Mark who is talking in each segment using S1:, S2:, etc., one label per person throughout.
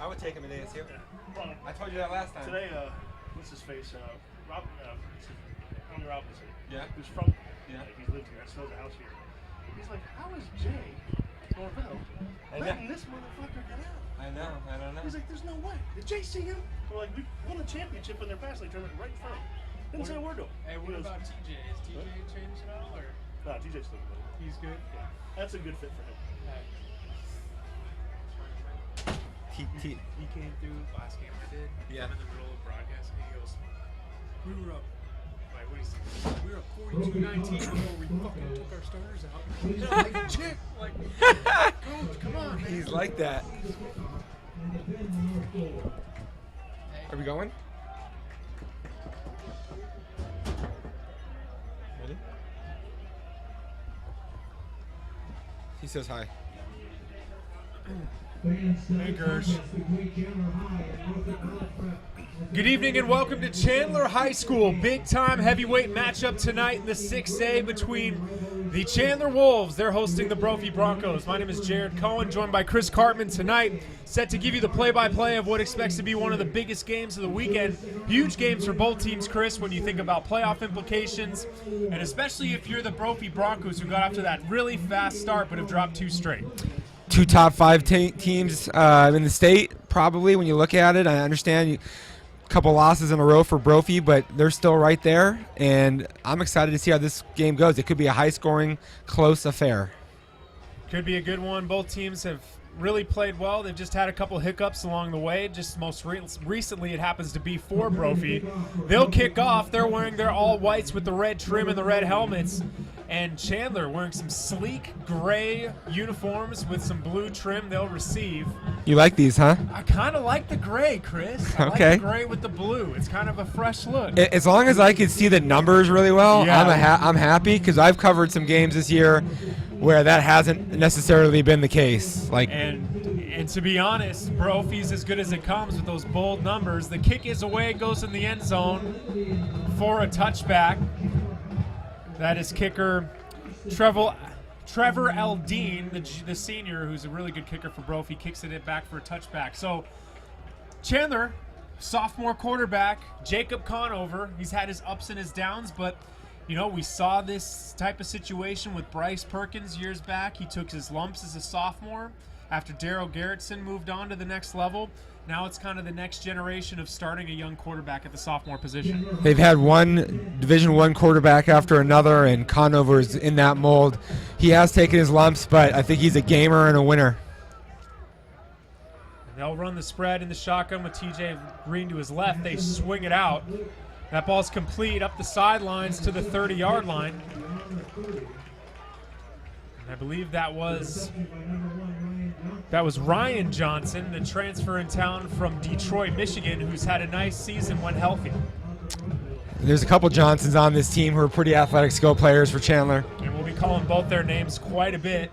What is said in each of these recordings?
S1: I would take him in ASU.
S2: Yeah. Well,
S1: I told you that last time.
S2: today, what's his face? Tommy Robinson.
S1: Yeah.
S2: Who's from?
S1: Yeah.
S2: Like, he's lived here. I still have a house here. He's like, how is Jay Norvell letting this motherfucker get out?
S1: I don't know.
S2: He's like, there's no way. Did Jay see him? We're like, we won a championship in their fast lane tournament right in front of him. Didn't say a word to him.
S3: Hey, what about TJ? Is TJ changed at all, or?
S2: Nah, TJ's still good.
S3: He's good?
S2: Yeah. That's a good fit for him.
S3: He came through last game I did.
S1: Yeah.
S3: I'm in the middle of broadcasting. He goes, we were up. Like, what do you say? We were up 42-19 before we fucking took our starters out. And I'm like, chick, like, coach, come on, man.
S1: He's like that. Are we going? Ready? He says hi.
S3: Hey, Gersh. Good evening and welcome to Chandler High School. Big time heavyweight matchup tonight in the 6A between the Chandler Wolves. They're hosting the Brophy Broncos. My name is Jared Cohen, joined by Chris Cartman tonight, set to give you the play-by-play of what expects to be one of the biggest games of the weekend. Huge games for both teams, Chris, when you think about playoff implications, and especially if you're the Brophy Broncos, who got off to that really fast start but have dropped 2 straight.
S1: 2 top 5 teams in the state, probably, when you look at it. I understand a couple losses in a row for Brophy, but they're still right there, and I'm excited to see how this game goes. It could be a high-scoring, close affair.
S3: Could be a good one. Both teams have really played well. They've just had a couple hiccups along the way. Just most recently, it happens to be for Brophy. They'll kick off. They're wearing their all-whites with the red trim and the red helmets. And Chandler wearing some sleek gray uniforms with some blue trim they'll receive.
S1: You like these, huh?
S3: I kind of like the gray, Chris. I
S1: Okay.
S3: like the gray with the blue. It's kind of a fresh look.
S1: As long as I can see the numbers really well,
S3: Yeah.
S1: I'm happy, because I've covered some games this year where that hasn't necessarily been the case. Like,
S3: And to be honest, Brophy's as good as it comes with those bold numbers. The kick is away, it goes in the end zone for a touchback. That is kicker Trevor Aldine, the senior, who's a really good kicker for Brophy, kicks it back for a touchback. So Chandler, sophomore quarterback, Jacob Conover, he's had his ups and his downs, but you know, we saw this type of situation with Bryce Perkins years back. He took his lumps as a sophomore after Darryl Garrettson moved on to the next level. Now it's kind of the next generation of starting a young quarterback at the sophomore position.
S1: they've had one Division I quarterback after another, and Conover is in that mold. He has taken his lumps, but I think he's a gamer and a winner.
S3: They'll run the spread in the shotgun with TJ Green to his left. They swing it out. That ball's complete up the sidelines to the 30-yard line. And I believe that was Ryan Johnson, the transfer in town from Detroit, Michigan, who's had a nice season when healthy.
S1: There's a couple Johnsons on this team who are pretty athletic skill players for Chandler.
S3: And we'll be calling both their names quite a bit.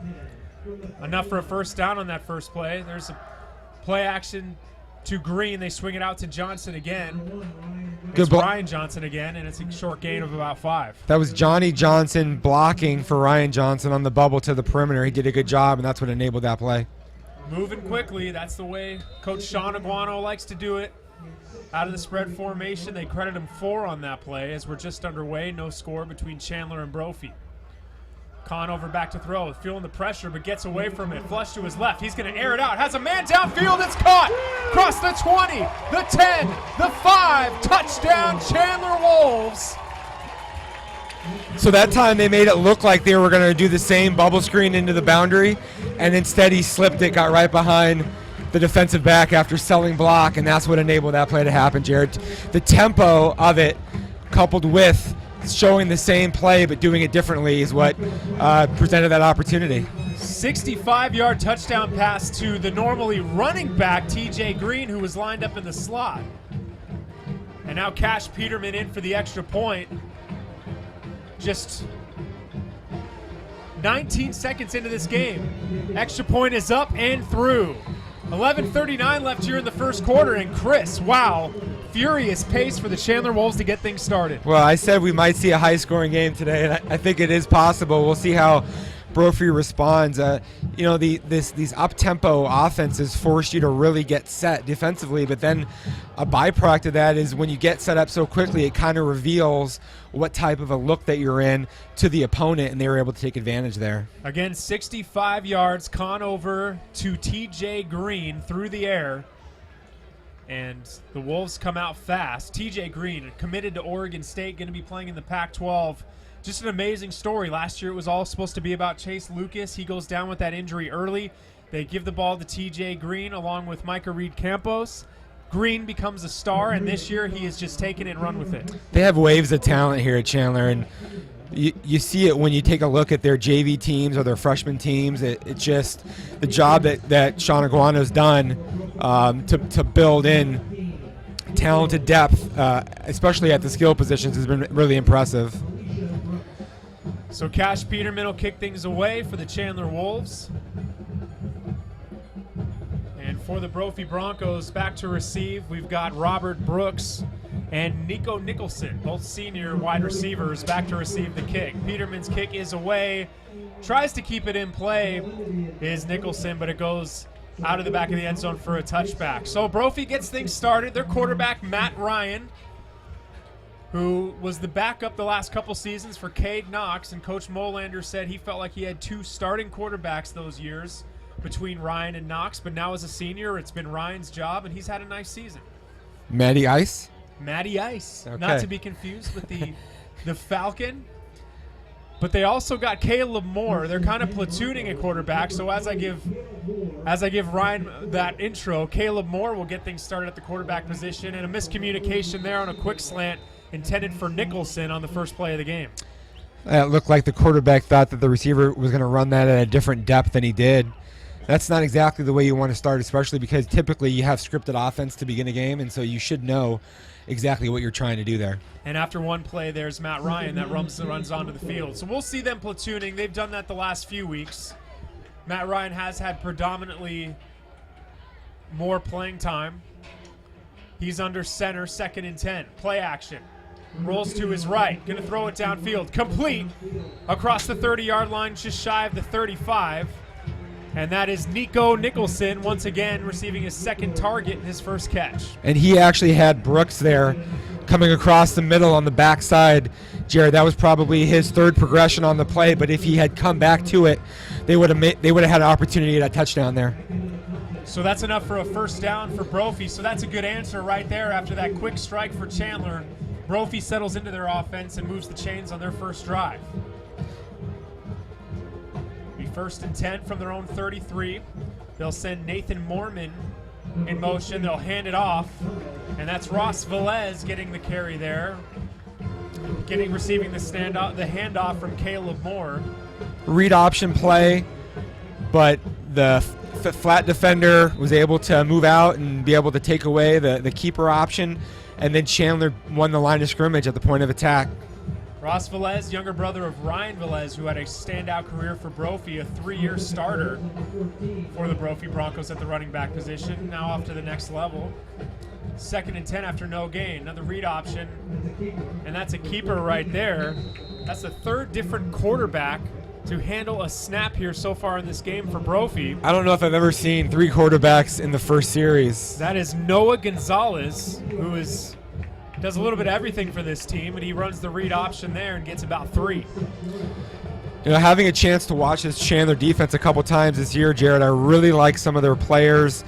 S3: Enough for a first down on that first play. There's a play action to Green. They swing it out to Johnson again. It's Ryan Johnson again, and it's a short gain of about 5.
S1: That was Johnny Johnson blocking for Ryan Johnson on the bubble to the perimeter. He did a good job, and that's what enabled that play.
S3: Moving quickly, that's the way Coach Sean Aguano likes to do it. Out of the spread formation, they credit him 4 on that play as we're just underway. No score between Chandler and Brophy. Conover back to throw, feeling the pressure, but gets away from it. Flush to his left. He's going to air it out. Has a man downfield. It's caught. Across the 20, the 10, the 5. Touchdown, Chandler Wolves.
S1: So that time they made it look like they were going to do the same bubble screen into the boundary, and instead he slipped it, got right behind the defensive back after selling block, and that's what enabled that play to happen, Jared. The tempo of it, coupled with showing the same play but doing it differently, is what presented that opportunity.
S3: 65-yard touchdown pass to the normally running back, TJ Green, who was lined up in the slot. And now Cash Peterman in for the extra point. Just 19 seconds into this game. Extra point is up and through. 11:39 left here in the first quarter, and Chris, wow, furious pace for the Chandler Wolves to get things started.
S1: Well, I said we might see a high-scoring game today, and I think it is possible. We'll see how Brophy responds. These up-tempo offenses force you to really get set defensively, but then a byproduct of that is when you get set up so quickly, it kind of reveals what type of a look that you're in to the opponent, and they were able to take advantage there.
S3: Again, 65 yards, Conover to TJ Green through the air. And the Wolves come out fast. TJ Green, committed to Oregon State, going to be playing in the Pac-12. Just an amazing story. Last year it was all supposed to be about Chase Lucas. He goes down with that injury early. They give the ball to TJ Green along with Micah Reed-Campos. Green becomes a star, and this year he has just taken it and run with it.
S1: They have waves of talent here at Chandler, and you see it when you take a look at their JV teams or their freshman teams. It's just the job that Sean Aguano's done to build in talented depth, especially at the skill positions, has been really impressive.
S3: So Cash Peterman will kick things away for the Chandler Wolves. And for the Brophy Broncos, back to receive, we've got Robert Brooks and Nico Nicholson, both senior wide receivers, back to receive the kick. Peterman's kick is away. Tries to keep it in play is Nicholson, but it goes out of the back of the end zone for a touchback. So Brophy gets things started. Their quarterback, Matt Ryan, who was the backup the last couple seasons for Cade Knox, and Coach Molander said he felt like he had two starting quarterbacks those years between Ryan and Knox, but now as a senior, it's been Ryan's job, and he's had a nice season.
S1: Matty Ice?
S3: Matty Ice,
S1: okay.
S3: Not to be confused with the Falcon. But they also got Caleb Moore. They're kind of platooning a quarterback, so as I give Ryan that intro, Caleb Moore will get things started at the quarterback position, and a miscommunication there on a quick slant intended for Nicholson on the first play of the game.
S1: It looked like the quarterback thought that the receiver was going to run that at a different depth than he did. That's not exactly the way you want to start, especially because typically you have scripted offense to begin a game, and so you should know exactly what you're trying to do there.
S3: And after one play, there's Matt Ryan that runs onto the field. So we'll see them platooning. They've done that the last few weeks. Matt Ryan has had predominantly more playing time. He's under center, 2nd and 10. Play action. Rolls to his right. Going to throw it downfield. Complete across the 30-yard line, just shy of the 35. And that is Nico Nicholson, once again receiving his second target in his first catch. And
S1: he actually had Brooks there coming across the middle on the backside. Jared, that was probably his third progression on the play, but if he had come back to it, they would have had an opportunity at a touchdown there.
S3: So that's enough for a first down for Brophy. So that's a good answer right there after that quick strike for Chandler. Brophy settles into their offense and moves the chains on their first drive. 1st and 10 from their own 33. They'll send Nathan Mormon in motion. They'll hand it off, and that's Ross Velez getting the carry there, receiving the handoff from Caleb Moore.
S1: Read option play, but the flat defender was able to move out and be able to take away the keeper option, and then Chandler won the line of scrimmage at the point of attack.
S3: Ross Velez, younger brother of Ryan Velez, who had a standout career for Brophy, a 3-year starter for the Brophy Broncos at the running back position, now off to the next level. 2nd and 10 after no gain. Another read option, and that's a keeper right there. That's the third different quarterback to handle a snap here so far in this game for Brophy.
S1: I don't know if I've ever seen 3 quarterbacks in the first series.
S3: That is Noah Gonzalez, who does a little bit of everything for this team, and he runs the read option there and gets about 3.
S1: Having a chance to watch this Chandler defense a couple times this year, Jared, I really like some of their players.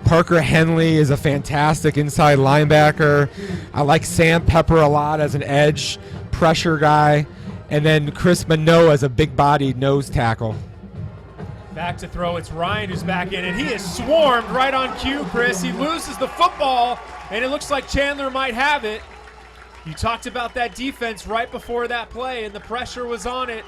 S1: Parker Henley is a fantastic inside linebacker. I like Sam Pepper a lot as an edge pressure guy. And then Chris Manoa as a big-bodied nose tackle.
S3: Back to throw, it's Ryan who's back in, and he is swarmed right on cue, Chris. He loses the football, and it looks like Chandler might have it. You talked about that defense right before that play, and the pressure was on it.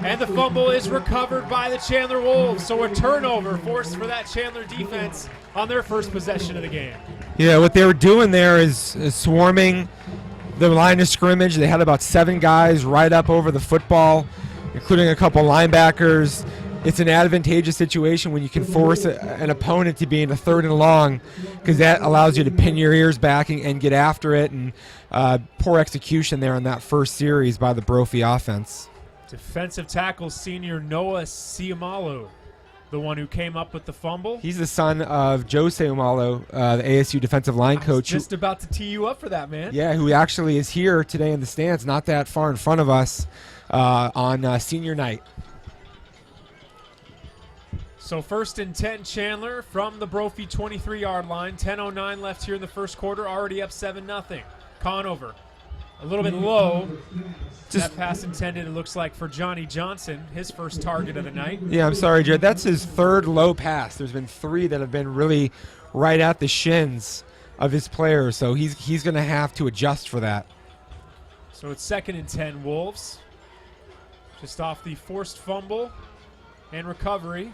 S3: And the fumble is recovered by the Chandler Wolves. So a turnover forced for that Chandler defense on their first possession of the game.
S1: Yeah, what they were doing there is swarming the line of scrimmage. They had about 7 guys right up over the football, including a couple linebackers. It's an advantageous situation when you can force an opponent to be in a 3rd and long, because that allows you to pin your ears back and get after it. And poor execution there on that first series by the Brophy offense.
S3: Defensive tackle senior Noah Siamalu, the one who came up with the fumble.
S1: He's the son of Joe Seumalo, the ASU defensive line
S3: I was
S1: coach.
S3: just about to tee you up for that, man.
S1: Yeah, who actually is here today in the stands, not that far in front of us on senior night.
S3: So 1st and 10 Chandler from the Brophy 23-yard line. 10:09 left here in the first quarter, already up 7-0. Conover a little bit low. That pass intended, it looks like, for Johnny Johnson, his first target of the night.
S1: Yeah, I'm sorry, Jared. That's his third low pass. There's been 3 that have been really right at the shins of his players, so he's going to have to adjust for that.
S3: So it's 2nd and 10 Wolves. Just off the forced fumble and recovery.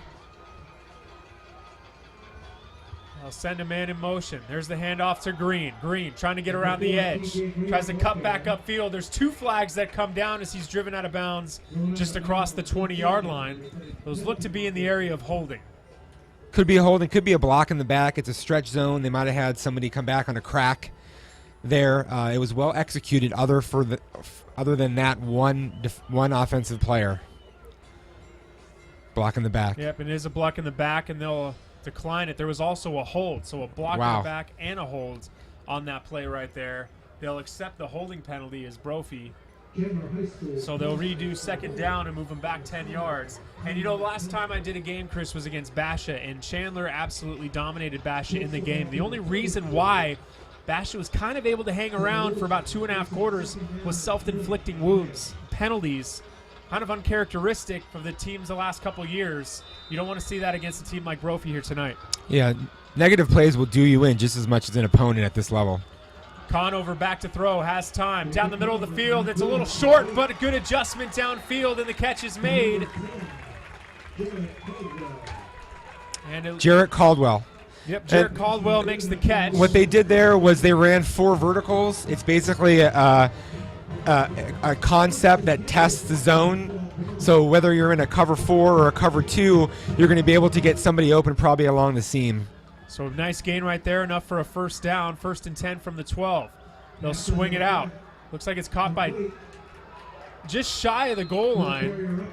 S3: They'll send a man in motion. There's the handoff to Green. Green trying to get around the edge. Tries to cut back upfield. There's 2 flags that come down as he's driven out of bounds just across the 20-yard line. Those look to be in the area of holding.
S1: Could be a holding, could be a block in the back. It's a stretch zone. They might have had somebody come back on a crack there. It was well executed other than that one offensive player. Block in the back.
S3: Yep, it is a block in the back, and they'll decline it. There was also a hold, so a block in the back and a hold on that play right there. They'll accept the holding penalty as Brophy. So they'll redo 2nd down and move them back 10 yards. And, last time I did a game, Chris, was against Basha, and Chandler absolutely dominated Basha in the game. The only reason why Basha was kind of able to hang around for about 2.5 quarters was self-inflicting wounds, penalties, kind of uncharacteristic of the teams the last couple years. You don't want to see that against a team like Brophy here tonight.
S1: Yeah, negative plays will do you in just as much as an opponent at this level.
S3: Conover back to throw, has time. Down the middle of the field, it's a little short, but a good adjustment downfield, and the catch is made. And
S1: Jarrett Caldwell.
S3: Yep, Jarrett Caldwell makes the catch.
S1: What they did there was they ran 4 verticals. It's basically a concept that tests the zone. So whether you're in a cover 4 or a cover 2, you're going to be able to get somebody open probably along the seam.
S3: So nice gain right there, enough for a first down. 1st and 10 from the 12. They'll swing it out. Looks like it's caught by just shy of the goal line.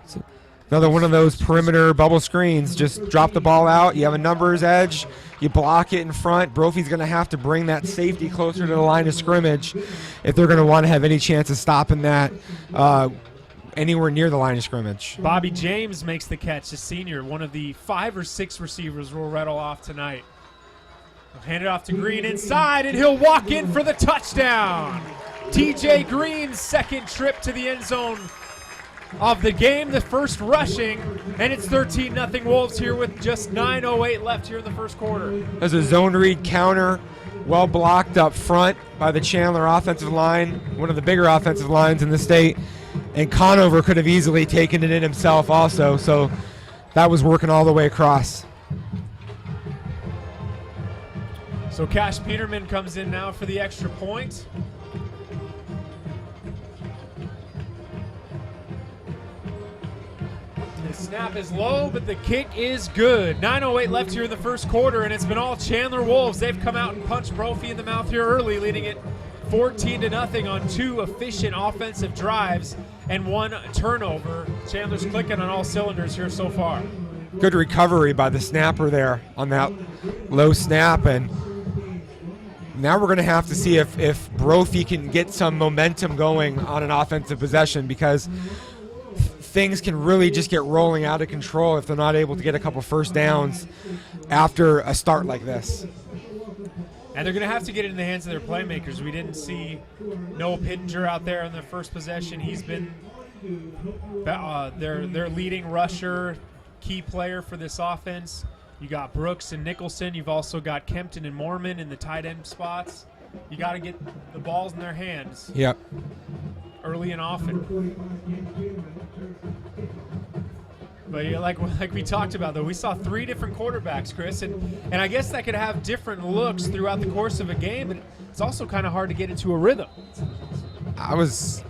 S1: So another one of those perimeter bubble screens. Just drop the ball out. You have a numbers edge. You block it in front. Brophy's going to have to bring that safety closer to the line of scrimmage if they're going to want to have any chance of stopping that anywhere near the line of scrimmage.
S3: Bobby James makes the catch, the senior, one of the 5 or 6 receivers we'll rattle off tonight. He'll hand it off to Green inside, and he'll walk in for the touchdown. TJ Green's 2nd trip to the end zone of the game, the first rushing, and it's 13-0 Wolves here with just 9:08 left here in the first quarter.
S1: There's a zone read counter, well blocked up front by the Chandler offensive line, one of the bigger offensive lines in the state, and Conover could have easily taken it in himself also, so that was working all the way across.
S3: So Cash Peterman comes in now for the extra point. The snap is low, but the kick is good. 9:08 left here in the first quarter, and it's been all Chandler Wolves. They've come out and punched Brophy in the mouth here early, leading it 14-0 on 2 efficient offensive drives and 1 turnover. Chandler's clicking on all cylinders here so far.
S1: Good recovery by the snapper there on that low snap, and now we're going to have to see if Brophy can get some momentum going on an offensive possession, because things can really just get rolling out of control if they're not able to get a couple first downs after a start like this.
S3: And they're going to have to get it in the hands of their playmakers. We didn't see Noah Pittenger out there in the first possession. He's been their leading rusher, key player for this offense. You got Brooks and Nicholson. You've also got Kempton and Mormon in the tight end spots. You got to get the balls in their hands.
S1: Yep.
S3: Early and often. But yeah, like we talked about, though, we saw 3 different quarterbacks, Chris, and I guess that could have different looks throughout the course of a game, and it's also kind of hard to get into a rhythm.
S1: I was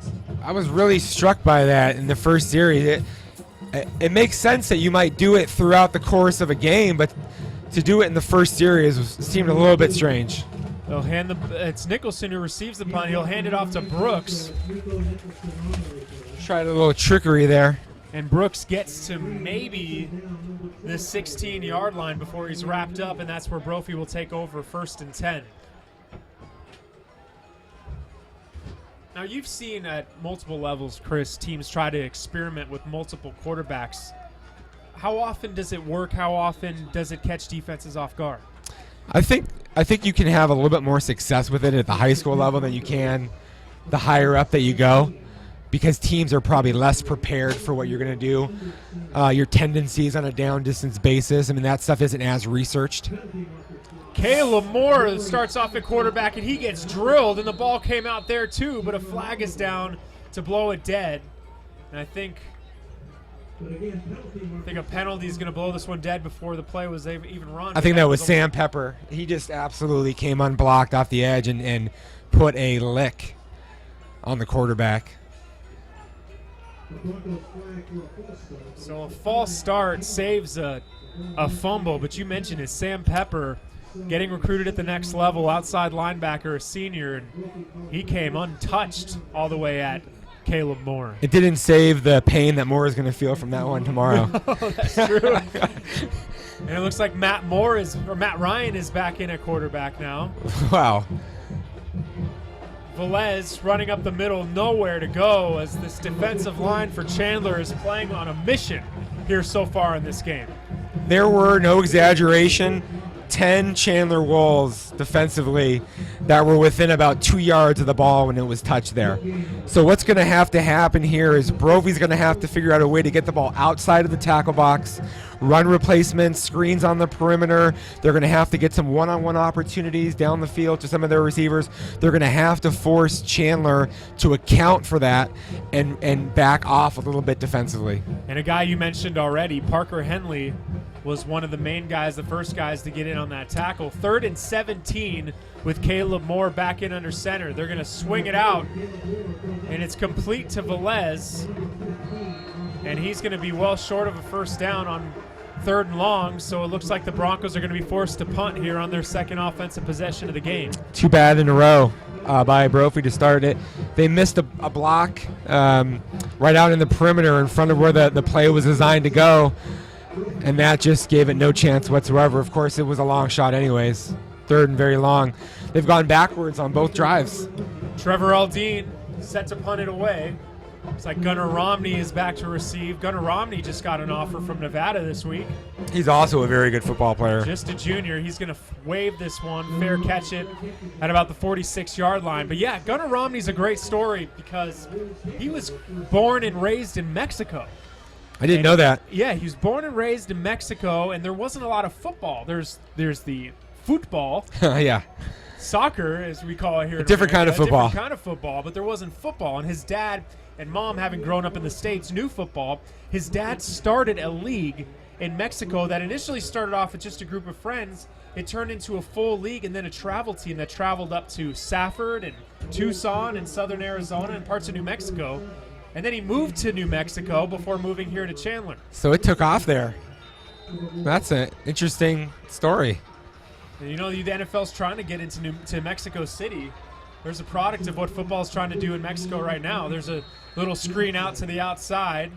S1: really struck by that in the first series. It makes sense that you might do it throughout the course of a game, but to do it in the first series seemed a little bit strange.
S3: They'll hand it's Nicholson who receives the punt. He'll hand it off to Brooks.
S1: Tried a little trickery there.
S3: And Brooks gets to maybe the 16-yard line before he's wrapped up, and that's where Brophy will take over 1st and 10. Now, you've seen at multiple levels, Chris, teams try to experiment with multiple quarterbacks. How often does it work? How often does it catch defenses off guard?
S1: I think you can have a little bit more success with it at the high school level than you can the higher up that you go, because teams are probably less prepared for what you're going to do. Your tendencies on a down distance basis, I mean, that stuff isn't as researched.
S3: Caleb Moore starts off at quarterback, and he gets drilled, and the ball came out there too, but a flag is down to blow it dead. And I think a penalty is going to blow this one dead before the play was even run.
S1: I think that was Sam Pepper. He just absolutely came unblocked off the edge and put a lick on the quarterback.
S3: So a false start saves a fumble, but you mentioned it, Sam Pepper getting recruited at the next level, outside linebacker, a senior, and he came untouched all the way at Caleb Moore.
S1: It didn't save the pain that Moore is going to feel from that one tomorrow.
S3: That's true. And it looks like Matt Ryan is back in at quarterback now.
S1: Wow.
S3: Velez running up the middle, nowhere to go, as this defensive line for Chandler is playing on a mission here so far in this game.
S1: There were, no exaggeration, 10 Chandler Wolves defensively that were within about 2 yards of the ball when it was touched there. So what's going to happen here is Brophy's going to have to figure out a way to get the ball outside of the tackle box, run replacements, screens on the perimeter. They're going to have to get some one-on-one opportunities down the field to some of their receivers. They're going to have to force Chandler to account for that and back off a little bit defensively.
S3: And a guy you mentioned already, Parker Henley, was one of the main guys, the first guys to get in on that tackle. 3rd and 17 with Caleb Moore back in under center. They're going to swing it out, and it's complete to Velez. And he's going to be well short of a first down on 3rd and long, so it looks like the Broncos are going to be forced to punt here on their second offensive possession of the game.
S1: Too bad in a row by Brophy to start it. They missed a block right out in the perimeter in front of where the play was designed to go, and that just gave it no chance whatsoever. Of course, it was a long shot anyways, 3rd and very long. They've gone backwards on both drives.
S3: Trevor Aldine set to punt it away. It's like Gunnar Romney is back to receive. Gunnar Romney just got an offer from Nevada this week.
S1: He's also a very good football player.
S3: Just a junior. He's going to wave this one, fair catch it at about the 46-yard line. But yeah, Gunnar Romney's a great story because he was born and raised in Mexico.
S1: I didn't know that.
S3: Yeah, he was born and raised in Mexico, and there wasn't a lot of football. There's the football.
S1: Yeah.
S3: Soccer, as we call it here.
S1: A different kind of football.
S3: Different kind of football, but there wasn't football. And his dad and mom, having grown up in the States, knew football. His dad started a league in Mexico that initially started off with just a group of friends. It turned into a full league and then a travel team that traveled up to Safford and Tucson and southern Arizona and parts of New Mexico. And then he moved to New Mexico before moving here to Chandler.
S1: So it took off there. That's an interesting story.
S3: And you know, the NFL's trying to get into Mexico City. There's a product of what football's trying to do in Mexico right now. There's a little screen out to the outside.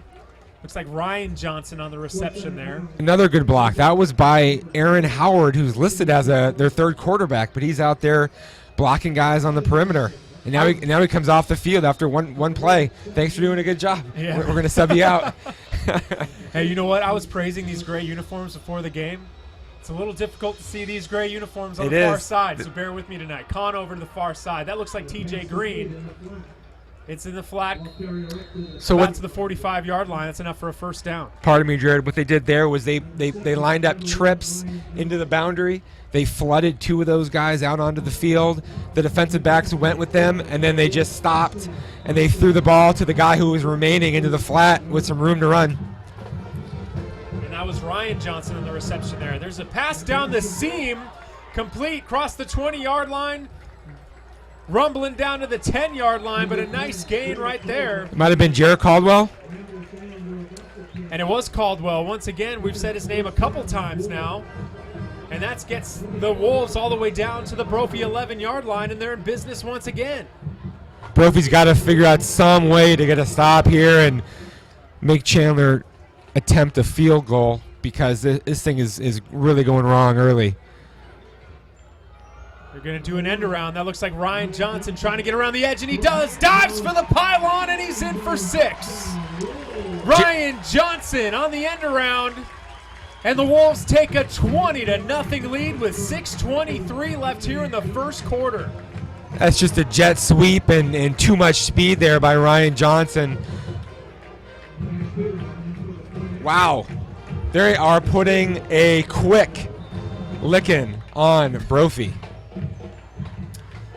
S3: Looks like Ryan Johnson on the reception there.
S1: Another good block. That was by Aaron Howard, who's listed as their 3rd quarterback, but he's out there blocking guys on the perimeter. And now he comes off the field after one play. Thanks for doing a good job.
S3: Yeah.
S1: We're going to sub you out.
S3: Hey, you know what? I was praising these gray uniforms before the game. It's a little difficult to see these gray uniforms on the far side, so bear with me tonight. Con over to the far side. That looks like TJ Green. It's in the flat,
S1: so
S3: about to the 45-yard line. That's enough for a first down.
S1: Pardon me, Jared. What they did there was they lined up trips into the boundary. They flooded 2 of those guys out onto the field. The defensive backs went with them, and then they just stopped, and they threw the ball to the guy who was remaining into the flat with some room to run.
S3: And that was Ryan Johnson on the reception there. There's a pass down the seam, complete, cross the 20-yard line, rumbling down to the 10-yard line, but a nice gain right there.
S1: It might have been Jared Caldwell.
S3: And it was Caldwell. Once again, we've said his name a couple times now. And that gets the Wolves all the way down to the Brophy 11-yard line, and they're in business once again.
S1: Brophy's got to figure out some way to get a stop here and make Chandler attempt a field goal, because this thing is really going wrong early.
S3: They're going to do an end around. That looks like Ryan Johnson trying to get around the edge, and he does. Dives for the pylon, and he's in for 6. Ryan Johnson on the end around, and the Wolves take a 20-0 lead with 6:23 left here in the first quarter.
S1: That's just a jet sweep and too much speed there by Ryan Johnson. Wow. They are putting a quick licking on Brophy.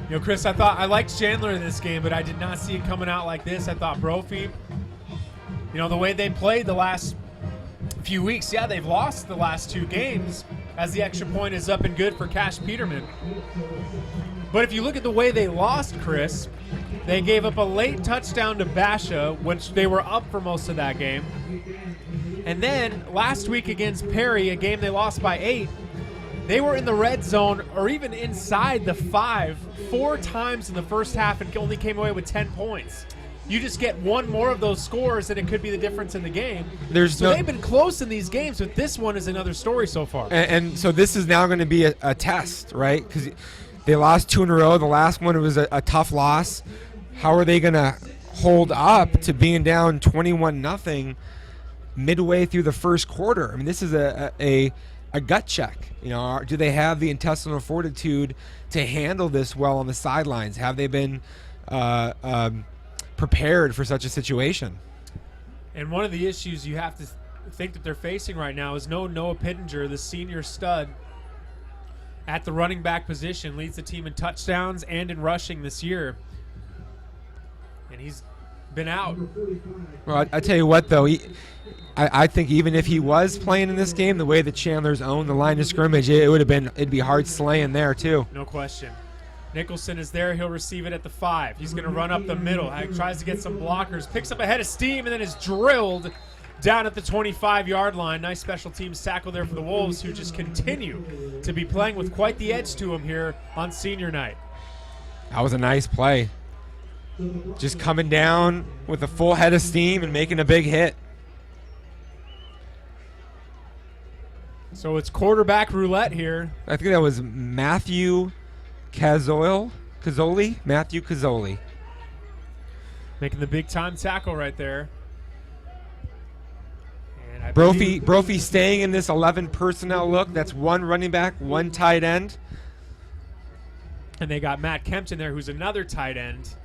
S3: You know, Chris, I liked Chandler in this game, but I did not see it coming out like this. I thought Brophy, you know, the way they played the last few weeks, yeah, they've lost the last 2 games as the extra point is up and good for Cash Peterman. But if you look at the way they lost, Chris, they gave up a late touchdown to Basha, which they were up for most of that game. And then last week against Perry, a game they lost by 8, they were in the red zone or even inside the 5 4 times in the first half and only came away with 10 points. You just get one more of those scores and it could be the difference in the game. They've been close in these games, but this one is another story so far.
S1: And so this is now going to be a test, right? Because they lost 2 in a row. The last one was a tough loss. How are they going to hold up to being down 21-0 midway through the first quarter? I mean, this is a gut check. You know, do they have the intestinal fortitude to handle this well on the sidelines? Have they been prepared for such a situation?
S3: And one of the issues you have to think that they're facing right now is no Noah Pittenger, the senior stud at the running back position, leads the team in touchdowns and in rushing this year. And he's been out.
S1: Well, I tell you what, though, I think even if he was playing in this game, the way that Chandler's owned the line of scrimmage, it'd be hard slaying there too.
S3: No question. Nicholson is there. He'll receive it at the 5. He's going to run up the middle. Tries to get some blockers. Picks up a head of steam and then is drilled down at the 25-yard line. Nice special teams tackle there for the Wolves, who just continue to be playing with quite the edge to them here on senior night.
S1: That was a nice play. Just coming down with a full head of steam and making a big hit.
S3: So it's quarterback roulette here.
S1: I think that was Matthew Cazzoli. Matthew Cazzoli.
S3: Making the big-time tackle right there. And
S1: Brophy staying in this 11 personnel look. That's 1 running back, 1 tight end.
S3: And they got Matt Kempton there, who's another tight end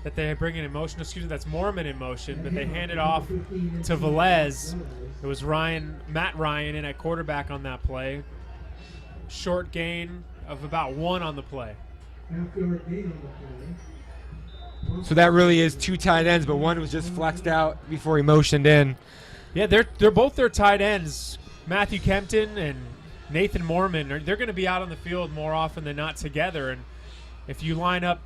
S3: that they bring in motion. Excuse me, that's Mormon in motion, but they hand it off to Velez. It was Matt Ryan in at quarterback on that play. Short gain of about 1 on the play.
S1: So that really is 2 tight ends, but one was just flexed out before he motioned in.
S3: Yeah, they're both their tight ends. Matthew Kempton and Nathan Mormon, they're going to be out on the field more often than not together. And if you line up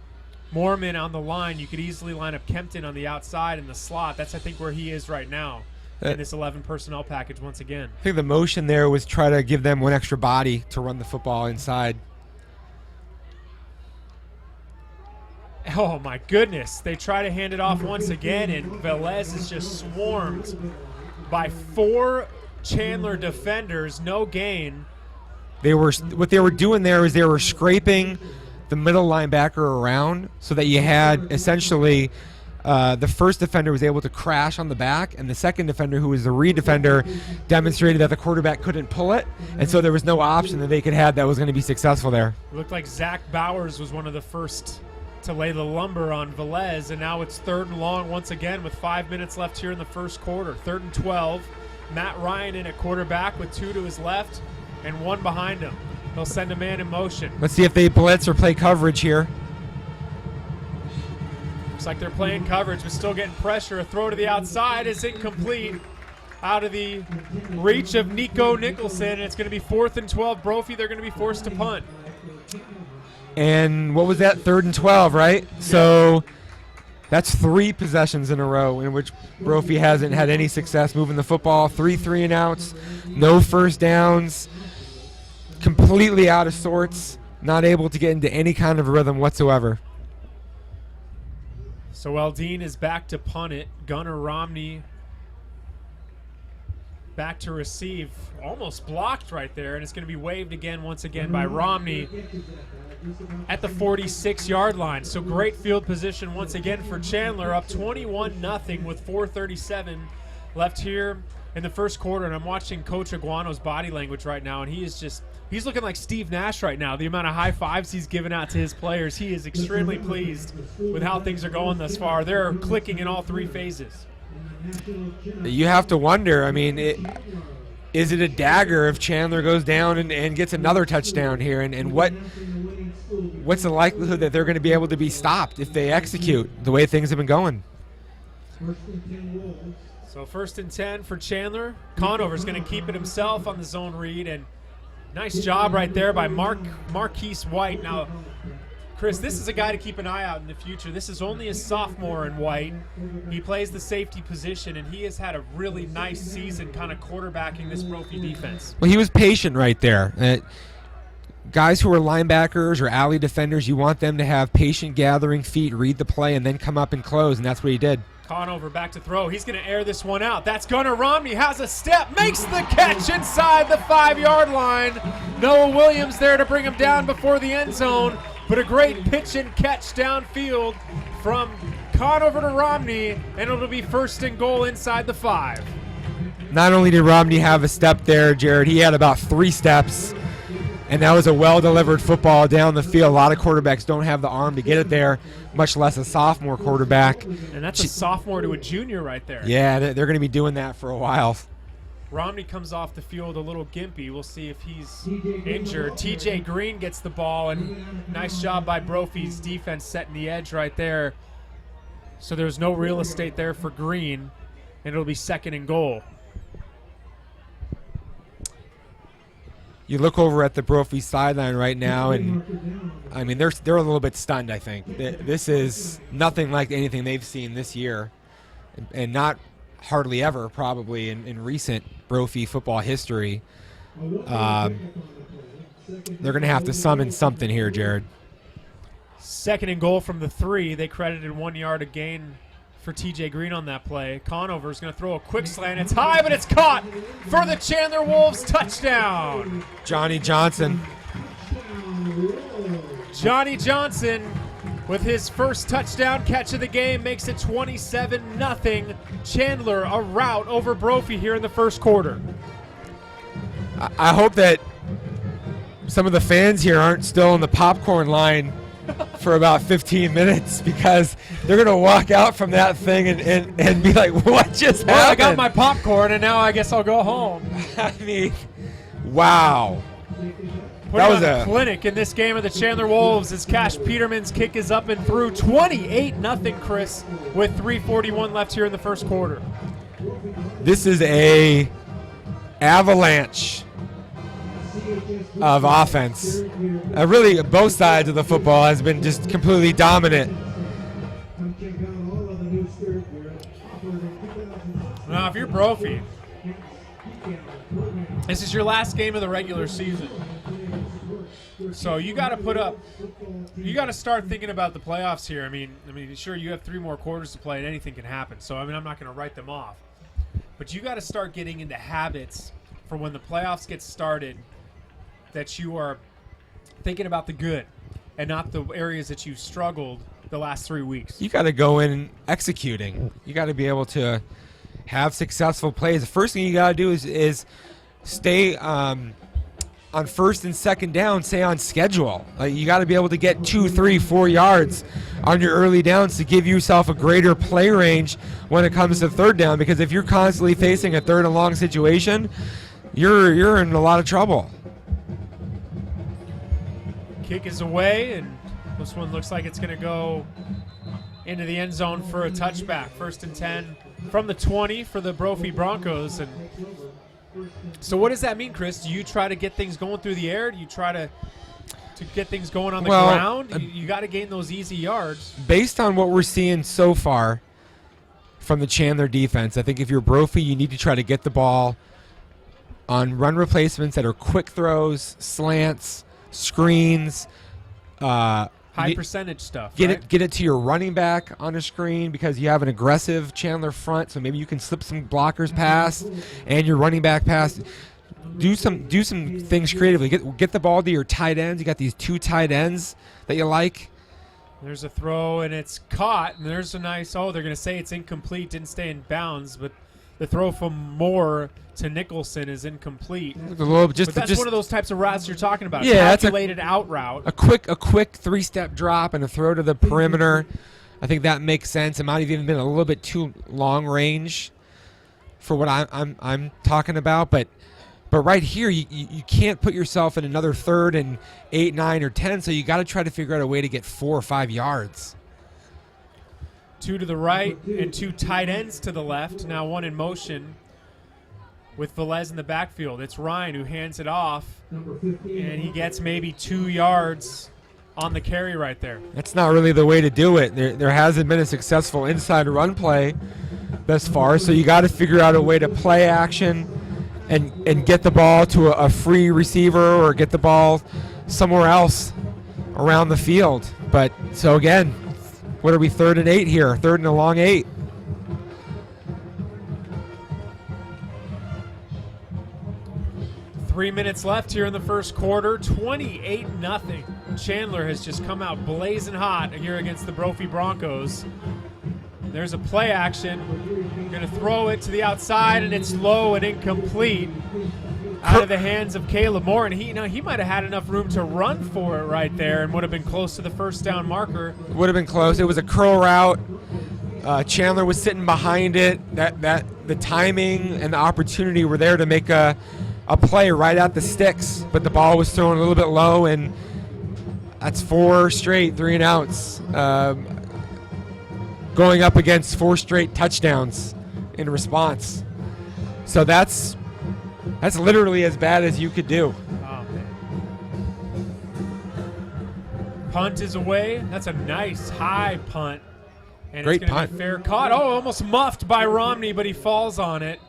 S3: Mormon on the line, you could easily line up Kempton on the outside in the slot. That's, I think, where he is right now in this 11 personnel package once again.
S1: I think the motion there was try to give them 1 extra body to run the football inside.
S3: Oh, my goodness. They try to hand it off once again, and Velez is just swarmed by 4 Chandler defenders. No gain.
S1: What they were doing there is they were scraping the middle linebacker around so that you had essentially the first defender was able to crash on the back, and the second defender, who was the read defender, demonstrated that the quarterback couldn't pull it, and so there was no option that they could have that was going to be successful there.
S3: It looked like Zach Bowers was one of the first to lay the lumber on Velez, and now it's 3rd and long once again with 5 minutes left here in the first quarter. 3rd and 12. Matt Ryan in at quarterback with 2 to his left and 1 behind him. He'll send a man in motion.
S1: Let's see if they blitz or play coverage here.
S3: Looks like they're playing coverage, but still getting pressure. A throw to the outside is incomplete. Out of the reach of Nico Nicholson, and it's going to be 4th and 12. Brophy, they're going to be forced to punt.
S1: And what was that? 3rd and 12, right? Yeah. So that's 3 possessions in a row in which Brophy hasn't had any success moving the football. 3 3-and-outs, no first downs. completely out of sorts, not able to get into any kind of rhythm whatsoever.
S3: So Eldine is back to punt it. Gunnar Romney back to receive. Almost blocked right there, and it's going to be waved again, once again, by Romney at the 46-yard line. So great field position once again for Chandler, up 21-0 with 4:37 left here in the first quarter. And I'm watching Coach Aguano's body language right now, and he's looking like Steve Nash right now. The amount of high fives he's giving out to his players, he is extremely pleased with how things are going thus far. They're clicking in all three phases.
S1: You have to wonder, I mean, is it a dagger if Chandler goes down and gets another touchdown here? And what's the likelihood that they're going to be able to be stopped if they execute the way things have been going?
S3: So 1st and 10 for Chandler. Conover's going to keep it himself on the zone read, and nice job right there by Marquise White. Now, Chris, this is a guy to keep an eye out in the future. This is only a sophomore in White. He plays the safety position, and he has had a really nice season kind of quarterbacking this Brophy defense.
S1: Well, he was patient right there. Guys who are linebackers or alley defenders, you want them to have patient gathering feet, read the play, and then come up and close, and that's what he did.
S3: Conover back to throw. He's going to air this one out. That's Gunnar Romney. Has a step. Makes the catch inside the 5-yard line. Noah Williams there to bring him down before the end zone. But a great pitch and catch downfield from Conover to Romney, and it'll be 1st and goal inside the 5.
S1: Not only did Romney have a step there, Jared, he had about 3 steps, and that was a well-delivered football down the field. A lot of quarterbacks don't have the arm to get it there, much less a sophomore quarterback.
S3: And that's a sophomore to a junior right there.
S1: Yeah, they're going to be doing that for a while.
S3: Romney comes off the field a little gimpy. We'll see if he's injured. TJ Green gets the ball, and nice job by Brophy's defense setting the edge right there. So there's no real estate there for Green, and it'll be 2nd and goal.
S1: You look over at the Brophy sideline right now, and I mean they're a little bit stunned. I think this is nothing like anything they've seen this year, and not hardly ever probably in recent Brophy football history. They're going to have to summon something here, Jared.
S3: 2nd and goal from the 3. They credited 1 yard a gain for TJ Green on that play. Conover's going to throw a quick slant. It's high, but it's caught for the Chandler Wolves touchdown.
S1: Johnny Johnson.
S3: Johnny Johnson with his first touchdown catch of the game makes it 27-0. Chandler a rout over Brophy here in the first quarter.
S1: I hope that some of the fans here aren't still in the popcorn line for about 15 minutes, because they're going to walk out from that thing and be like, what just happened?
S3: Well, I got my popcorn, and now I guess I'll go home.
S1: I mean, wow.
S3: That was a clinic in this game of the Chandler Wolves as Cash Peterman's kick is up and through. 28-0, Chris, with 3:41 left here in the first quarter.
S1: This is a avalanche of offense. Really, both sides of the football has been just completely dominant.
S3: Now, if you're Brophy, this is your last game of the regular season. So you got to start thinking about the playoffs here. I mean, sure, you have 3 more quarters to play and anything can happen. So, I'm not going to write them off. But you got to start getting into habits for when the playoffs get started, that you are thinking about the good and not the areas that you've struggled the last 3 weeks.
S1: You got to go in executing. You got to be able to have successful plays. The first thing you got to do is stay on 1st and 2nd down, stay on schedule. You got to be able to get 2, 3, 4 yards on your early downs to give yourself a greater play range when it comes to 3rd down, because if you're constantly facing a 3rd and long situation, you're in a lot of trouble.
S3: Kick is away, and this one looks like it's going to go into the end zone for a touchback. 1st and 10 from the 20 for the Brophy Broncos. And so what does that mean, Chris? Do you try to get things going through the air? Do you try to get things going on the ground? You got to gain those easy yards.
S1: Based on what we're seeing so far from the Chandler defense, I think if you're Brophy, you need to try to get the ball on run replacements that are quick throws, slants, screens.
S3: High percentage stuff.
S1: Get
S3: right?
S1: it to your running back on a screen because you have an aggressive Chandler front, so maybe you can slip some blockers past and your running back past. Do some things creatively. Get the ball to your tight ends. You got these 2 tight ends that you like.
S3: There's a throw, and it's caught. And there's a nice, they're going to say it's incomplete, didn't stay in bounds, but the throw from Moore to Nicholson is incomplete. But that's one of those types of routes you're talking about.
S1: Yeah,
S3: calculated out route.
S1: A quick 3-step drop and a throw to the perimeter. I think that makes sense. It might have even been a little bit too long range for what I'm talking about, but right here you can't put yourself in another 3rd and 8, 9, or 10. So you got to try to figure out a way to get 4 or 5 yards.
S3: 2 to the right and 2 tight ends to the left. Now 1 in motion with Velez in the backfield. It's Ryan who hands it off, and he gets maybe 2 yards on the carry right there.
S1: That's not really the way to do it. There hasn't been a successful inside run play thus far, so you got to figure out a way to play action and get the ball to a free receiver or get the ball somewhere else around the field. But so again, what are we, 3rd and 8 here? 3rd and a long 8.
S3: Three minutes left here in the first quarter. 28-0. Chandler has just come out blazing hot here against the Brophy Broncos. There's a play action. Going to throw it to the outside, and it's low and incomplete. Out of the hands of Caleb Moore, and he might have had enough room to run for it right there and would have been close to the first down marker.
S1: Would have been close. It was a curl route. Chandler was sitting behind it. That the timing and the opportunity were there to make a play right at the sticks, but the ball was thrown a little bit low, and that's 4 straight 3-and-outs. Going up against 4 straight touchdowns in response. So that's literally as bad as you could do.
S3: Oh, man. Punt is away. That's a nice high punt. And
S1: Great
S3: it's gonna
S1: punt.
S3: Be fair caught. Almost muffed by Romney, but he falls on it.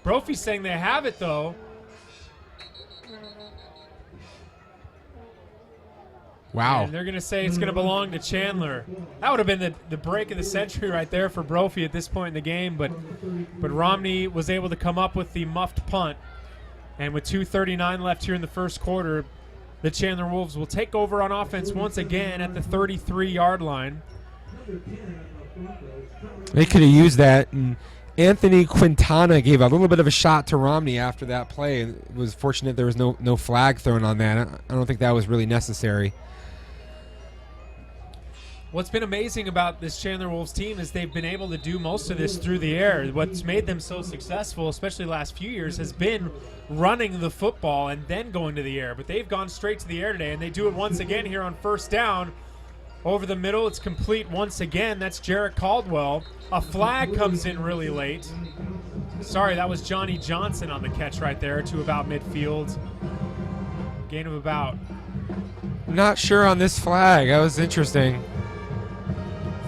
S3: Brophy's saying they have it, though.
S1: Wow.
S3: And they're going to say it's going to belong to Chandler. That would have been the break of the century right there for Brophy at this point in the game, but Romney was able to come up with the muffed punt. And with 2:39 left here in the first quarter, the Chandler Wolves will take over on offense once again at the 33-yard line.
S1: They could have used that, and Anthony Quintana gave a little bit of a shot to Romney after that play. It was fortunate there was no flag thrown on that. I don't think that was really necessary.
S3: What's been amazing about this Chandler Wolves team is they've been able to do most of this through the air. What's made them so successful, especially the last few years, has been running the football and then going to the air. But they've gone straight to the air today, and they do it once again here on first down. Over the middle, it's complete once again. That's Jarrett Caldwell. A flag comes in really late. Sorry, that was Johnny Johnson on the catch right there to about midfield. Gain of about.
S1: Not sure on this flag. That was interesting.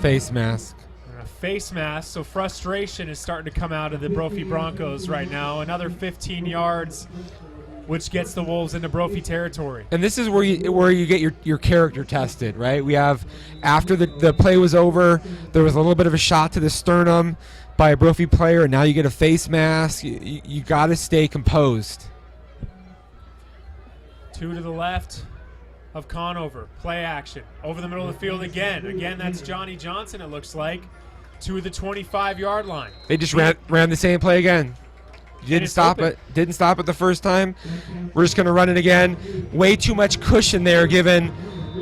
S1: Face mask.
S3: A face mask, so frustration is starting to come out of the Brophy Broncos right now. Another 15 yards, which gets the Wolves into Brophy territory.
S1: And this is where you get your character tested, right? We have, after the play was over, there was a little bit of a shot to the sternum by a Brophy player, and now you get a face mask. You got to stay composed.
S3: 2 to the left of Conover. Play action. Over the middle of the field again. Again, that's Johnny Johnson, it looks like, to the 25-yard line.
S1: They just ran the same play again. Didn't stop it the first time. We're just going to run it again. Way too much cushion there given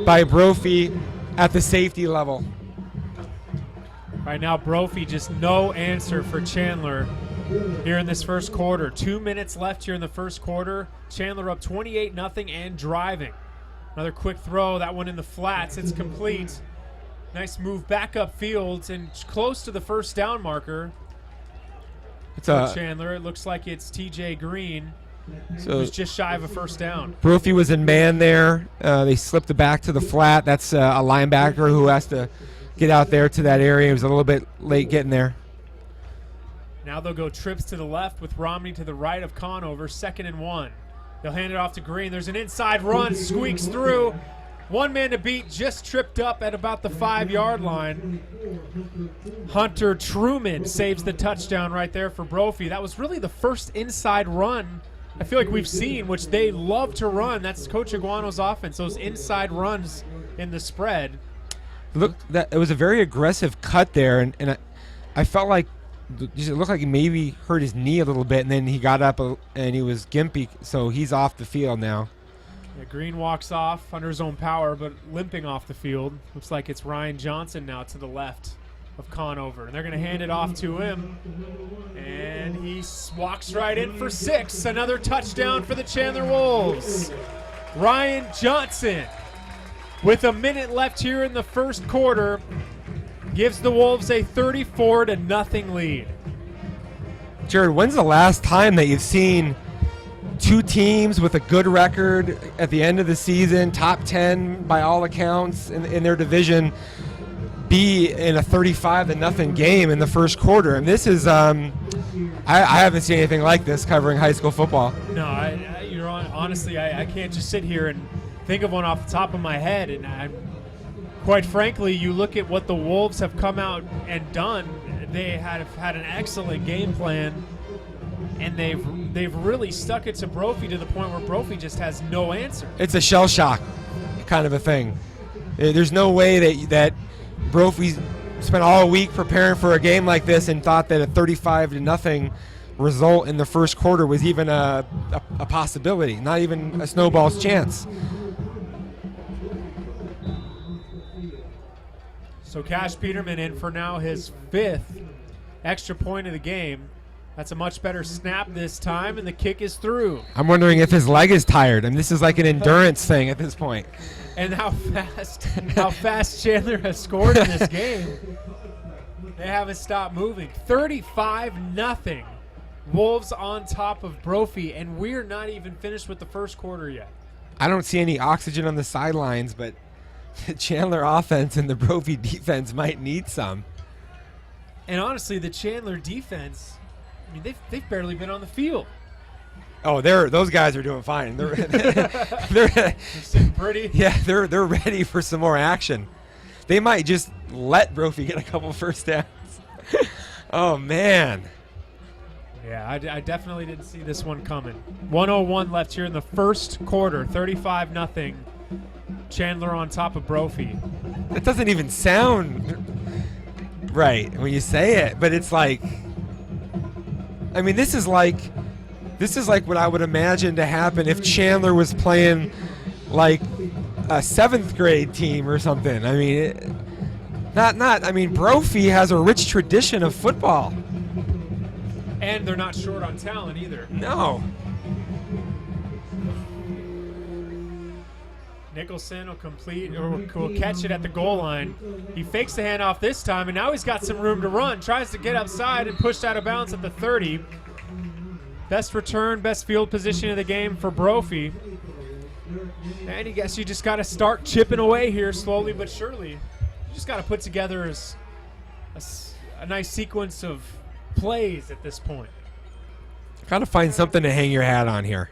S1: by Brophy at the safety level.
S3: Right now, Brophy just no answer for Chandler here in this first quarter. 2 minutes left here in the first quarter. Chandler up 28-0 and driving. Another quick throw, that one in the flats. It's complete. Nice move back up field and close to the first down marker. Chandler. It looks like it's TJ Green. So it was just shy of a first down.
S1: Brophy was in man there. They slipped it back to the flat. That's a linebacker who has to get out there to that area. He was a little bit late getting there.
S3: Now they'll go trips to the left with Romney to the right of Conover, 2nd and 1. They'll hand it off to Green. There's an inside run, squeaks through. One man to beat, just tripped up at about the 5-yard line. Hunter Truman saves the touchdown right there for Brophy. That was really the first inside run I feel like we've seen, which they love to run. That's Coach Iguano's offense, those inside runs in the spread.
S1: Look, it was a very aggressive cut there, and I felt like it looked like he maybe hurt his knee a little bit, and then he got up and he was gimpy, so he's off the field now.
S3: Yeah, Green walks off under his own power, but limping off the field. Looks like it's Ryan Johnson now to the left of Conover, and they're going to hand it off to him, and he walks right in for 6. Another touchdown for the Chandler Wolves. Ryan Johnson, with a minute left here in the first quarter, gives the Wolves a 34-0 lead.
S1: Jared, when's the last time that you've seen two teams with a good record at the end of the season, top 10 by all accounts in their division, be in a 35-0 game in the first quarter? And this is, I haven't seen anything like this covering high school football.
S3: No, honestly, I can't just sit here and think of one off the top of my head. And quite frankly, you look at what the Wolves have come out and done. They have had an excellent game plan, and they've really stuck it to Brophy to the point where Brophy just has no answer. It's
S1: a shell shock kind of a thing. There's no way that Brophy spent all week preparing for a game like this and thought that a 35-0 result in the first quarter was even a possibility, not even a snowball's chance.
S3: So Cash Peterman in for now his 5th extra point of the game. That's a much better snap this time, and the kick is through.
S1: I'm wondering if his leg is tired. I mean, this is like an endurance thing at this point.
S3: And how fast Chandler has scored in this game. They haven't stopped moving. 35-0. Wolves on top of Brophy, and we're not even finished with the first quarter yet.
S1: I don't see any oxygen on the sidelines, but the Chandler offense and the Brophy defense might need some.
S3: And honestly, the Chandler defense, I mean, they've barely been on the field.
S1: Oh, those guys are doing fine. They're
S3: sitting pretty.
S1: Yeah, they're ready for some more action. They might just let Brophy get a couple first downs. Oh man.
S3: Yeah, I definitely didn't see this one coming. 1:01 left here in the first quarter. 35-0. Chandler on top of Brophy.
S1: That doesn't even sound right when you say it, but it's like, I mean, this is like what I would imagine to happen if Chandler was playing like a 7th grade team or something. I mean, I mean, Brophy has a rich tradition of football.
S3: And they're not short on talent either.
S1: No.
S3: Nicholson will catch it at the goal line. He fakes the handoff this time, and now he's got some room to run. Tries to get outside and pushed out of bounds at the 30. Best return, best field position of the game for Brophy. And I guess you just got to start chipping away here slowly but surely. You just got to put together a nice sequence of plays at this point.
S1: Got to find something to hang your hat on here.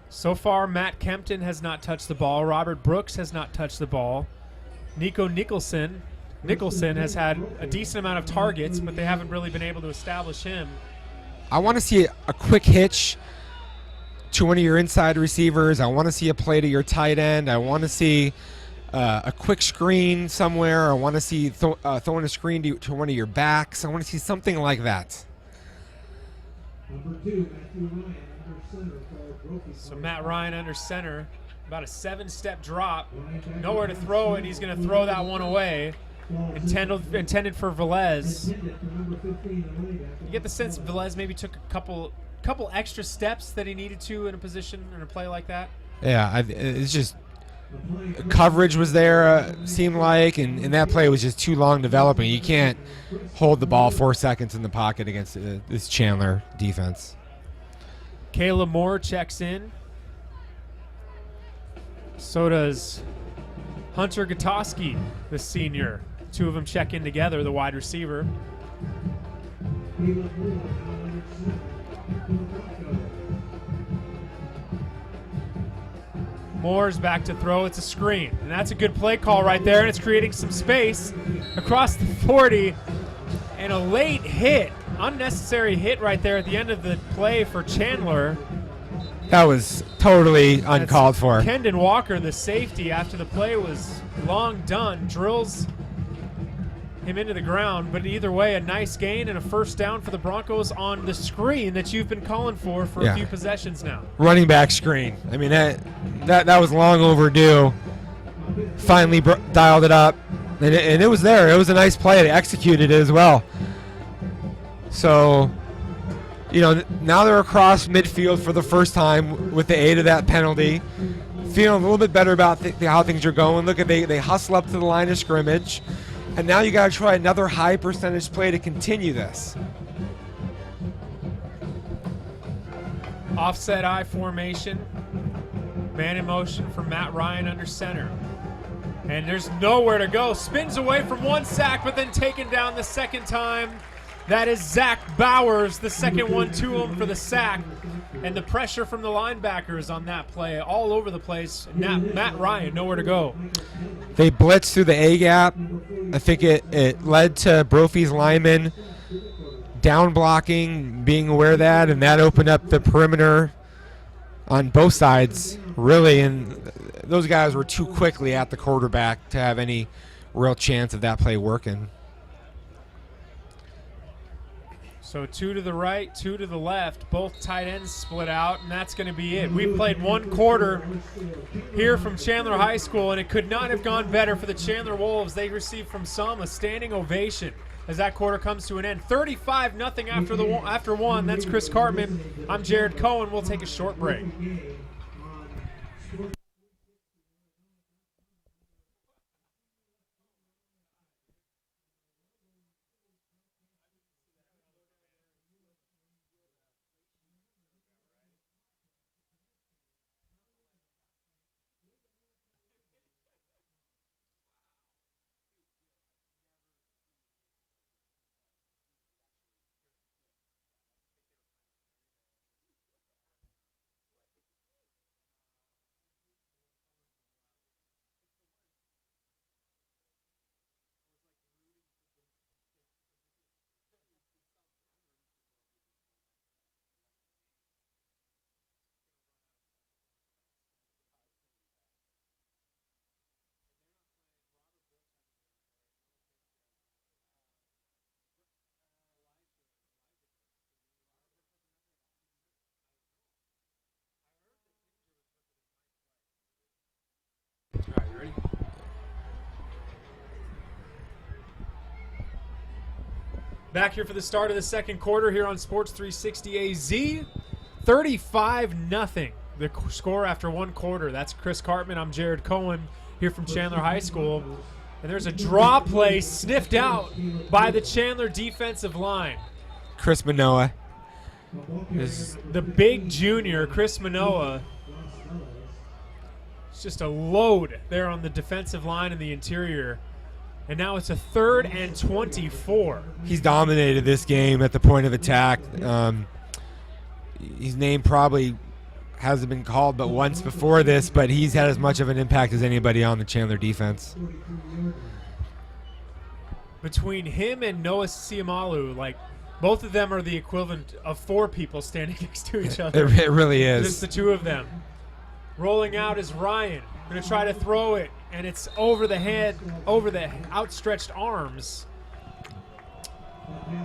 S3: So far, Matt Kempton has not touched the ball. Robert Brooks has not touched the ball. Nico Nicholson has had a decent amount of targets, but they haven't really been able to establish him.
S1: I want to see a quick hitch to one of your inside receivers. I want to see a play to your tight end. I want to see a quick screen somewhere. I want to see throwing a screen to one of your backs. I want to see something like that.
S4: Number 2, Matthew Ryan, under center.
S3: So Matt Ryan under center, about a 7-step drop, nowhere to throw it. He's going to throw that one away. Intended for Velez. You get the sense Velez maybe took a couple extra steps that he needed to in a position in a play like that.
S1: Yeah, it's just coverage was there, seemed like, and that play was just too long developing. You can't hold the ball 4 seconds in the pocket against this Chandler defense.
S3: Kayla Moore checks in. So does Hunter Gutowski, the senior. Two of them check in together, the wide receiver. Moore's back to throw. It's a screen. And that's a good play call right there. And it's creating some space across the 40. And a late hit, unnecessary hit right there at the end of the play for Chandler.
S1: That was totally uncalled for.
S3: Kendon Walker, the safety, after the play was long done, drills him into the ground. But either way, a nice gain and a first down for the Broncos on the screen that you've been calling for a few possessions now.
S1: Running back screen. I mean, that was long overdue. Finally dialed it up, and it was there. It was a nice play. They executed it as well. So, you know, now they're across midfield for the first time with the aid of that penalty. Feeling a little bit better about how things are going. Look at they hustle up to the line of scrimmage. And now you got to try another high percentage play to continue this.
S3: Offset I formation. Man in motion from Matt Ryan under center. And there's nowhere to go. Spins away from one sack, but then taken down the second time. That is Zach Bowers, the second one to him for the sack. And the pressure from the linebackers on that play all over the place. Matt Ryan, nowhere to go.
S1: They blitzed through the A-gap. I think it led to Brophy's lineman down blocking, being aware of that, and that opened up the perimeter on both sides, really. And those guys were too quickly at the quarterback to have any real chance of that play working.
S3: So 2 to the right, 2 to the left. Both tight ends split out, and that's going to be it. We played one quarter here from Chandler High School, and it could not have gone better for the Chandler Wolves. They received from some a standing ovation as that quarter comes to an end. 35-0 after one. That's Chris Cartman. I'm Jared Cohen. We'll take a short break. Back here for the start of the second quarter here on Sports 360 AZ. 35-0, the score after one quarter. That's Chris Cartman. I'm Jared Cohen here from Chandler High School. And there's a draw play sniffed out by the Chandler defensive line.
S1: Chris Manoa.
S3: The big junior, Chris Manoa. It's just a load there on the defensive line in the interior. And now it's a 3rd and 24.
S1: He's dominated this game at the point of attack. His name probably hasn't been called but once before this, but he's had as much of an impact as anybody on the Chandler defense.
S3: Between him and Noah Siamalu, like, both of them are the equivalent of 4 people standing next to each other.
S1: It really is.
S3: Just the 2 of them. Rolling out is Ryan. Going to try to throw it, and it's over the head, over the outstretched arms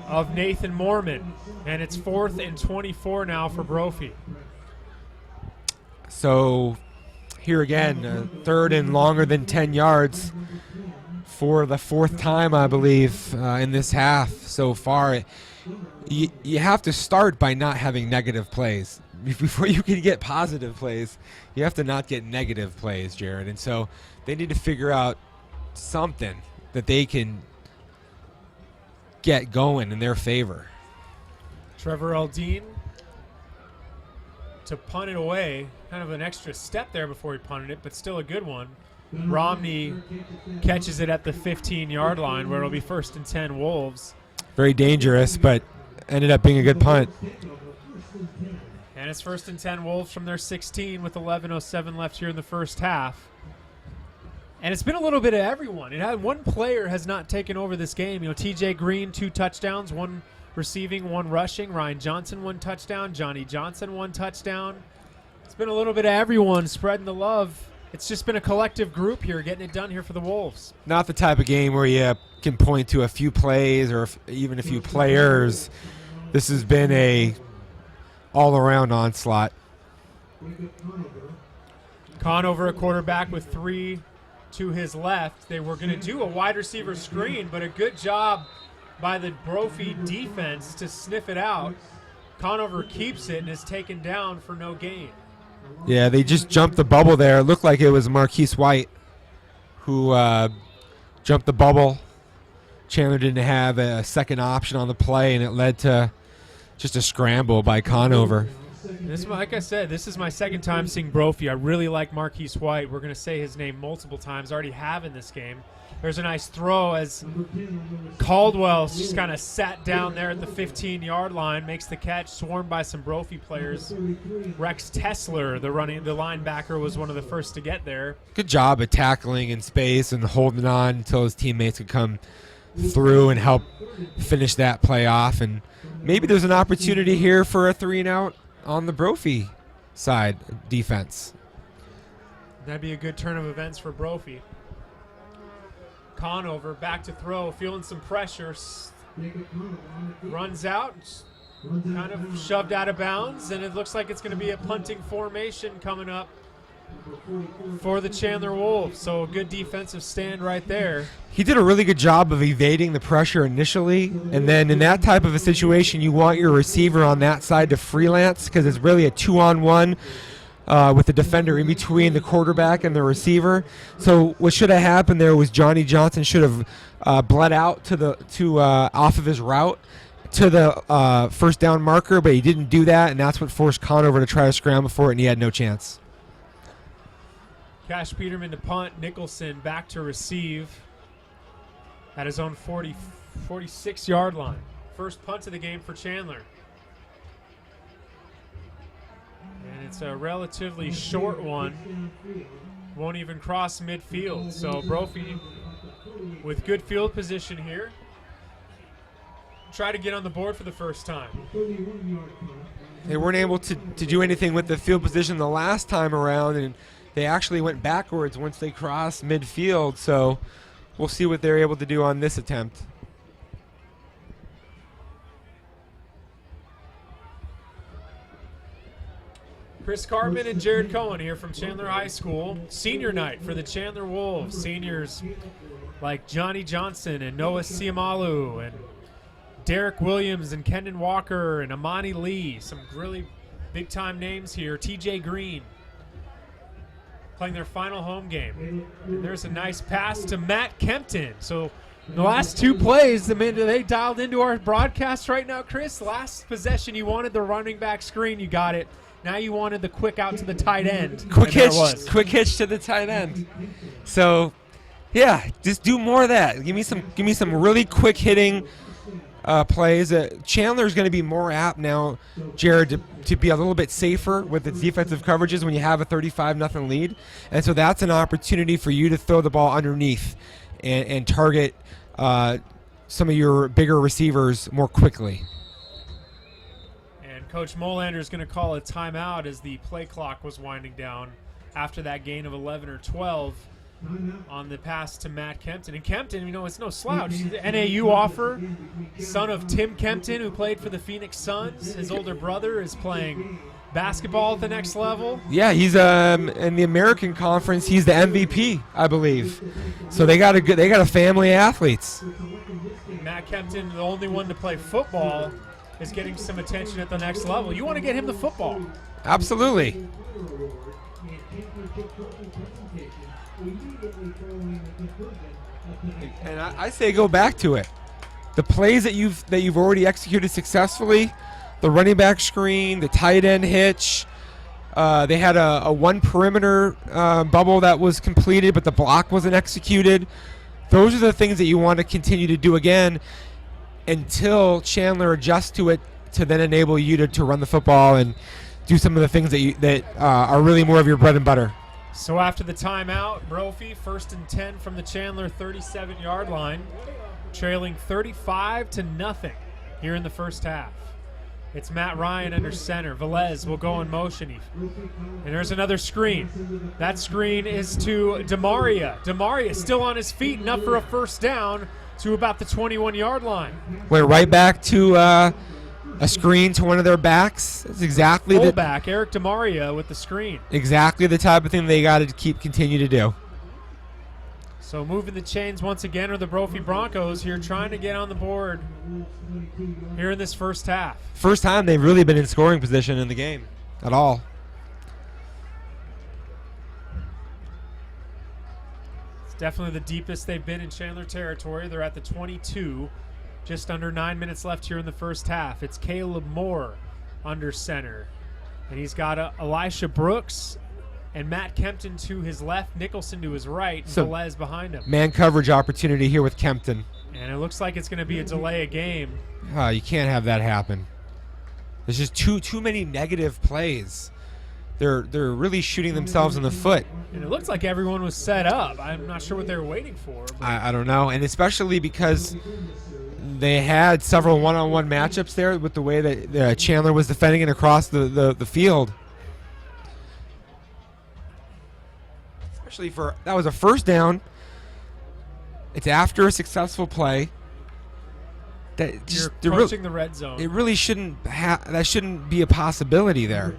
S3: of Nathan Mormon. And it's 4th and 24 now for Brophy.
S1: So here again, 3rd and longer than 10 yards for the 4th time, I believe, in this half so far. You have to start by not having negative plays. Before you can get positive plays, you have to not get negative plays, Jared. And so they need to figure out something that they can get going in their favor.
S3: Trevor Aldine to punt it away. Kind of an extra step there before he punted it, but still a good one. Romney catches it at the 15-yard line where it'll be 1st and 10 Wolves.
S1: Very dangerous, but ended up being a good punt.
S3: And it's 1st and 10 Wolves from their 16 with 11:07 left here in the first half. And it's been a little bit of everyone. One player has not taken over this game. TJ Green, 2 touchdowns, 1 receiving, 1 rushing. Ryan Johnson, 1 touchdown. Johnny Johnson, 1 touchdown. It's been a little bit of everyone spreading the love. It's just been a collective group here getting it done here for the Wolves.
S1: Not the type of game where you can point to a few plays or even a few players. This has been a all-around onslaught.
S3: Conover, a quarterback with 3 to his left. They were going to do a wide receiver screen, but a good job by the Brophy defense to sniff it out. Conover keeps it and is taken down for no gain.
S1: Yeah, they just jumped the bubble there. It looked like it was Marquise White who jumped the bubble. Chandler didn't have a second option on the play, and it led to just a scramble by Conover.
S3: Like I said, this is my second time seeing Brophy. I really like Marquise White. We're going to say his name multiple times. I already have in this game. There's a nice throw as Caldwell just kind of sat down there at the 15-yard line, makes the catch, swarmed by some Brophy players. Rex Tessler, the linebacker, was one of the first to get there.
S1: Good job at tackling in space and holding on until his teammates could come through and help finish that play off. And maybe there's an opportunity here for a 3-and-out on the Brophy side defense.
S3: That'd be a good turn of events for Brophy. Conover back to throw, feeling some pressure. Runs out, kind of shoved out of bounds, and it looks like it's going to be a punting formation coming up for the Chandler Wolves. So a good defensive stand right there.
S1: He did a really good job of evading the pressure initially, and then in that type of a situation, you want your receiver on that side to freelance because it's really a 2-on-1 with the defender in between the quarterback and the receiver. So what should have happened there was Johnny Johnson should have bled out off of his route to the first down marker, but he didn't do that, and that's what forced Conover to try to scramble for it, and he had no chance.
S3: Cash Peterman to punt. Nicholson back to receive at his own 46-yard line. First punt of the game for Chandler. And it's a relatively short one. Won't even cross midfield. So Brophy with good field position here. Try to get on the board for the first time.
S1: They weren't able to do anything with the field position the last time around, and they actually went backwards once they crossed midfield, so we'll see what they're able to do on this attempt.
S3: Chris Cartman and Jared Cohen here from Chandler High School. Senior night for the Chandler Wolves. Seniors like Johnny Johnson and Noah Siamalu and Derek Williams and Kendon Walker and Amani Lee. Some really big-time names here. TJ Green playing their final home game. And there's a nice pass to Matt Kempton. So the last 2 plays, they dialed into our broadcast right now, Chris. Last possession, you wanted the running back screen, you got it. Now you wanted the quick out to the tight end.
S1: Quick hitch to the tight end. So, yeah, just do more of that. Give me some really quick hitting plays. Chandler's going to be more apt now, Jared, to be a little bit safer with its defensive coverages when you have a 35-0 lead. And so that's an opportunity for you to throw the ball underneath and target some of your bigger receivers more quickly.
S3: And Coach Molander is going to call a timeout as the play clock was winding down after that gain of 11 or 12 on the pass to Matt Kempton. And Kempton, it's no slouch. He's the NAU offer, son of Tim Kempton, who played for the Phoenix Suns. His older brother is playing basketball at the next level.
S1: Yeah, he's in the American Conference. He's the MVP, I believe. So they got a family of athletes.
S3: Matt Kempton, the only one to play football, is getting some attention at the next level. You want to get him the football.
S1: Absolutely. And I say go back to it. The plays that you've already executed successfully, the running back screen, the tight end hitch. They had a one perimeter bubble that was completed, but the block wasn't executed. Those are the things that you want to continue to do again. until Chandler adjusts to it to then enable you to run the football and do some of the things that are really more of your bread and butter.
S3: So after the timeout, Brophy 1st and 10 from the Chandler 37-yard line, trailing 35-0 here in the first half. It's Matt Ryan under center. Velez will go in motion. And there's another screen. That screen is to DeMaria. DeMaria still on his feet, enough for a first down to about the 21-yard line.
S1: Went right back to a screen to one of their backs. That's exactly
S3: Fullback, Eric DeMaria with the screen.
S1: Exactly the type of thing they got to continue to do.
S3: So moving the chains once again are the Brophy Broncos here, trying to get on the board here in this first half.
S1: First time they've really been in scoring position in the game at all.
S3: It's definitely the deepest they've been in Chandler territory. They're at the 22. Just under 9 minutes left here in the first half. It's Caleb Moore under center. And he's got Elisha Brooks and Matt Kempton to his left, Nicholson to his right, and
S1: So,
S3: Velez behind him.
S1: Man coverage opportunity here with Kempton.
S3: And it looks like it's going to be a delay of game.
S1: You can't have that happen. There's just too many negative plays. They're really shooting themselves in the foot.
S3: And it looks like everyone was set up. I'm not sure what they were waiting for. But
S1: I don't know, and especially because they had several one-on-one matchups there with the way that Chandler was defending it across the field. Especially that was a first down. It's after a successful play.
S3: You're approaching the red zone.
S1: It really shouldn't that shouldn't be a possibility there.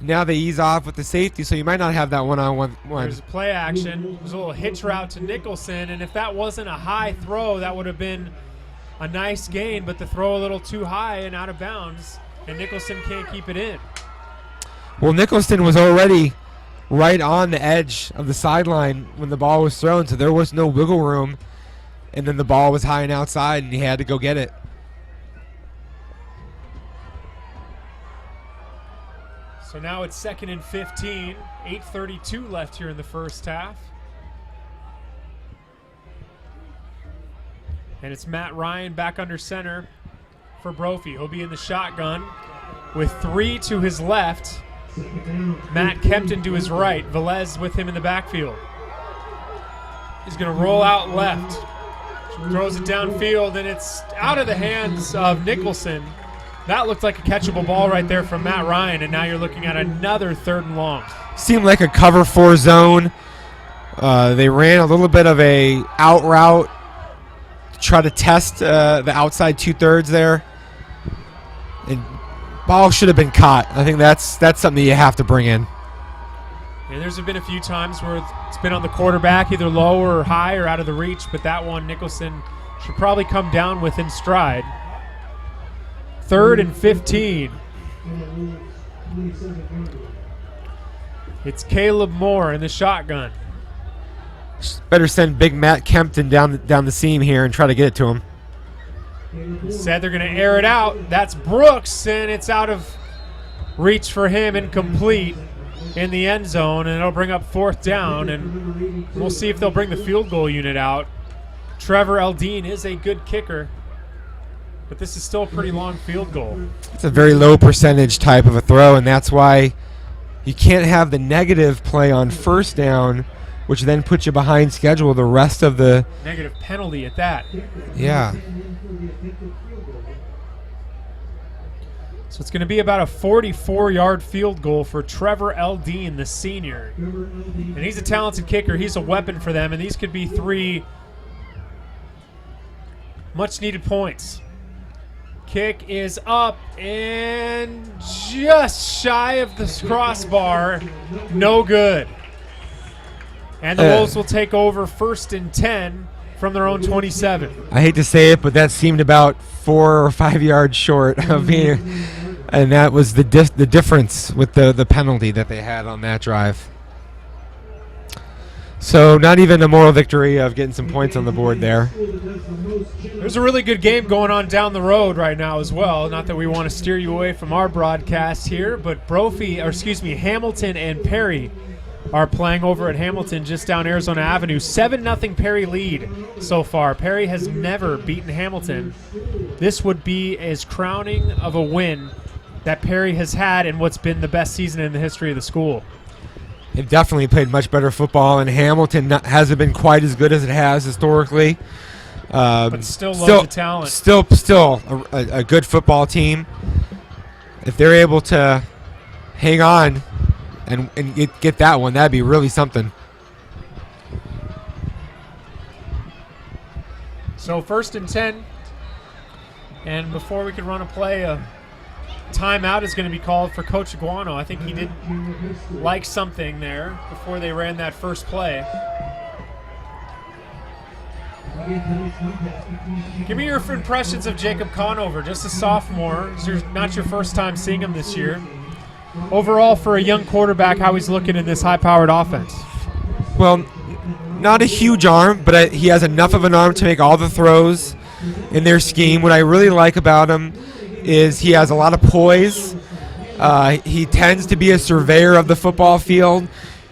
S1: Now they ease off with the safety, so you might not have that one-on-one.
S3: There's play action. There's a little hitch route to Nicholson, and if that wasn't a high throw, that would have been a nice gain, but the throw a little too high and out of bounds, and Nicholson can't keep it in.
S1: Well, Nicholson was already right on the edge of the sideline when the ball was thrown, so there was no wiggle room, and then the ball was high and outside, and he had to go get it.
S3: So now it's 2nd and 15, 8:32 left here in the first half. And it's Matt Ryan back under center for Brophy. He'll be in the shotgun with 3 to his left. Matt Kempton to his right. Velez with him in the backfield. He's going to roll out left. Throws it downfield, and it's out of the hands of Nicholson. That looked like a catchable ball right there from Matt Ryan, and now you're looking at another 3rd and long.
S1: Seemed like a cover 4 zone. They ran a little bit of a out route to try to test the outside 2/3 there. And ball should have been caught. I think that's something that you have to bring in.
S3: And there's been a few times where it's been on the quarterback, either low or high or out of the reach, but that one Nicholson should probably come down with in stride. 3rd and 15. It's Caleb Moore in the shotgun.
S1: Better send big Matt Kempton down the seam here and try to get it to him.
S3: Said they're going to air it out. That's Brooks, and it's out of reach for him, incomplete in the end zone, and it'll bring up 4th down, and we'll see if they'll bring the field goal unit out. Trevor Eldine is a good kicker, but this is still a pretty long field goal.
S1: It's a very low percentage type of a throw, and that's why you can't have the negative play on first down, which then puts you behind schedule the rest of the
S3: negative penalty at that.
S1: Yeah.
S3: So it's going to be about a 44-yard field goal for Trevor Eldine, the senior. And he's a talented kicker. He's a weapon for them, and these could be 3 much-needed points. Kick is up and just shy of the crossbar. No good. And the Wolves will take over 1st and 10 from their own 27.
S1: I hate to say it, but that seemed about 4 or 5 yards short of being, and that was the difference with the penalty that they had on that drive. So not even a moral victory of getting some points on the board there.
S3: There's a really good game going on down the road right now as well. Not that we want to steer you away from our broadcast here, but Hamilton and Perry are playing over at Hamilton just down Arizona Avenue. 7-0 Perry lead so far. Perry has never beaten Hamilton. This would be as crowning of a win that Perry has had in what's been the best season in the history of the school.
S1: They've definitely played much better football, and Hamilton hasn't been quite as good as it has historically.
S3: But still loads of talent.
S1: Still a good football team. If they're able to hang on and get that one, that'd be really something.
S3: So 1st and 10. And before we can run a play, a timeout is going to be called for Coach Iguano. I think he didn't like something there before they ran that first play. Give me your impressions of Jacob Conover, just a sophomore. It's not your first time seeing him this year. Overall, for a young quarterback, how he's looking in this high-powered offense?
S1: Well, not a huge arm, but he has enough of an arm to make all the throws in their scheme. What I really like about him is he has a lot of poise. He tends to be a surveyor of the football field.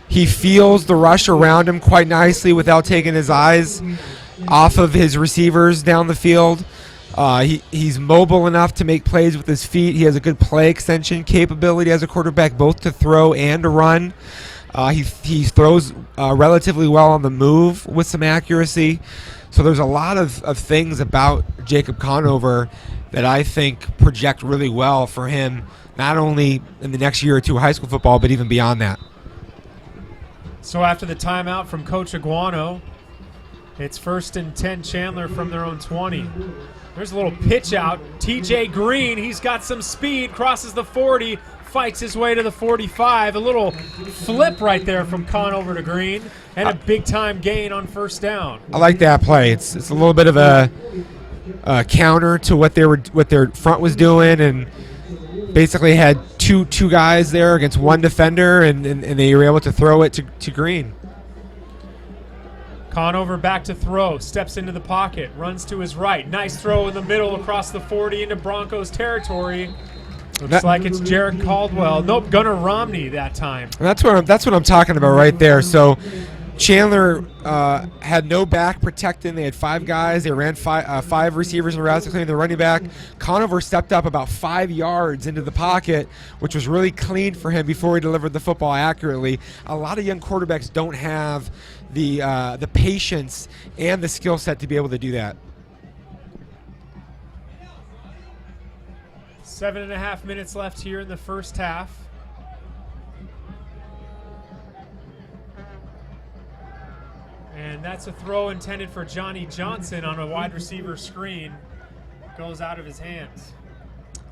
S1: He feels the rush around him quite nicely without taking his eyes off of his receivers down the field. He's mobile enough to make plays with his feet. He has a good play extension capability as a quarterback, both to throw and to run. He throws relatively well on the move with some accuracy. So there's a lot of things about Jacob Conover that I think project really well for him, not only in the next year or two of high school football, but even beyond that.
S3: So after the timeout from Coach Iguano, it's 1st and 10 Chandler from their own 20. There's a little pitch out. TJ Green, he's got some speed, crosses the 40, fights his way to the 45. A little flip right there from Conover to Green, and a big-time gain on 1st down.
S1: I like that play. It's a little bit of a counter to what their front was doing, and basically had two guys there against one defender, and they were able to throw it to Green.
S3: Conover back to throw, steps into the pocket, runs to his right. Nice throw in the middle across the 40 into Broncos territory. Looks like it's Jared Caldwell. Nope, Gunnar Romney that time.
S1: That's what I'm talking about right there. So Chandler had no back protecting. They had 5 guys. They ran 5 receivers around to clean the running back. Conover stepped up about 5 yards into the pocket, which was really clean for him before he delivered the football accurately. A lot of young quarterbacks don't have the patience and the skill set to be able to do that.
S3: 7.5 minutes left here in the first half. And that's a throw intended for Johnny Johnson on a wide receiver screen. Goes out of his hands.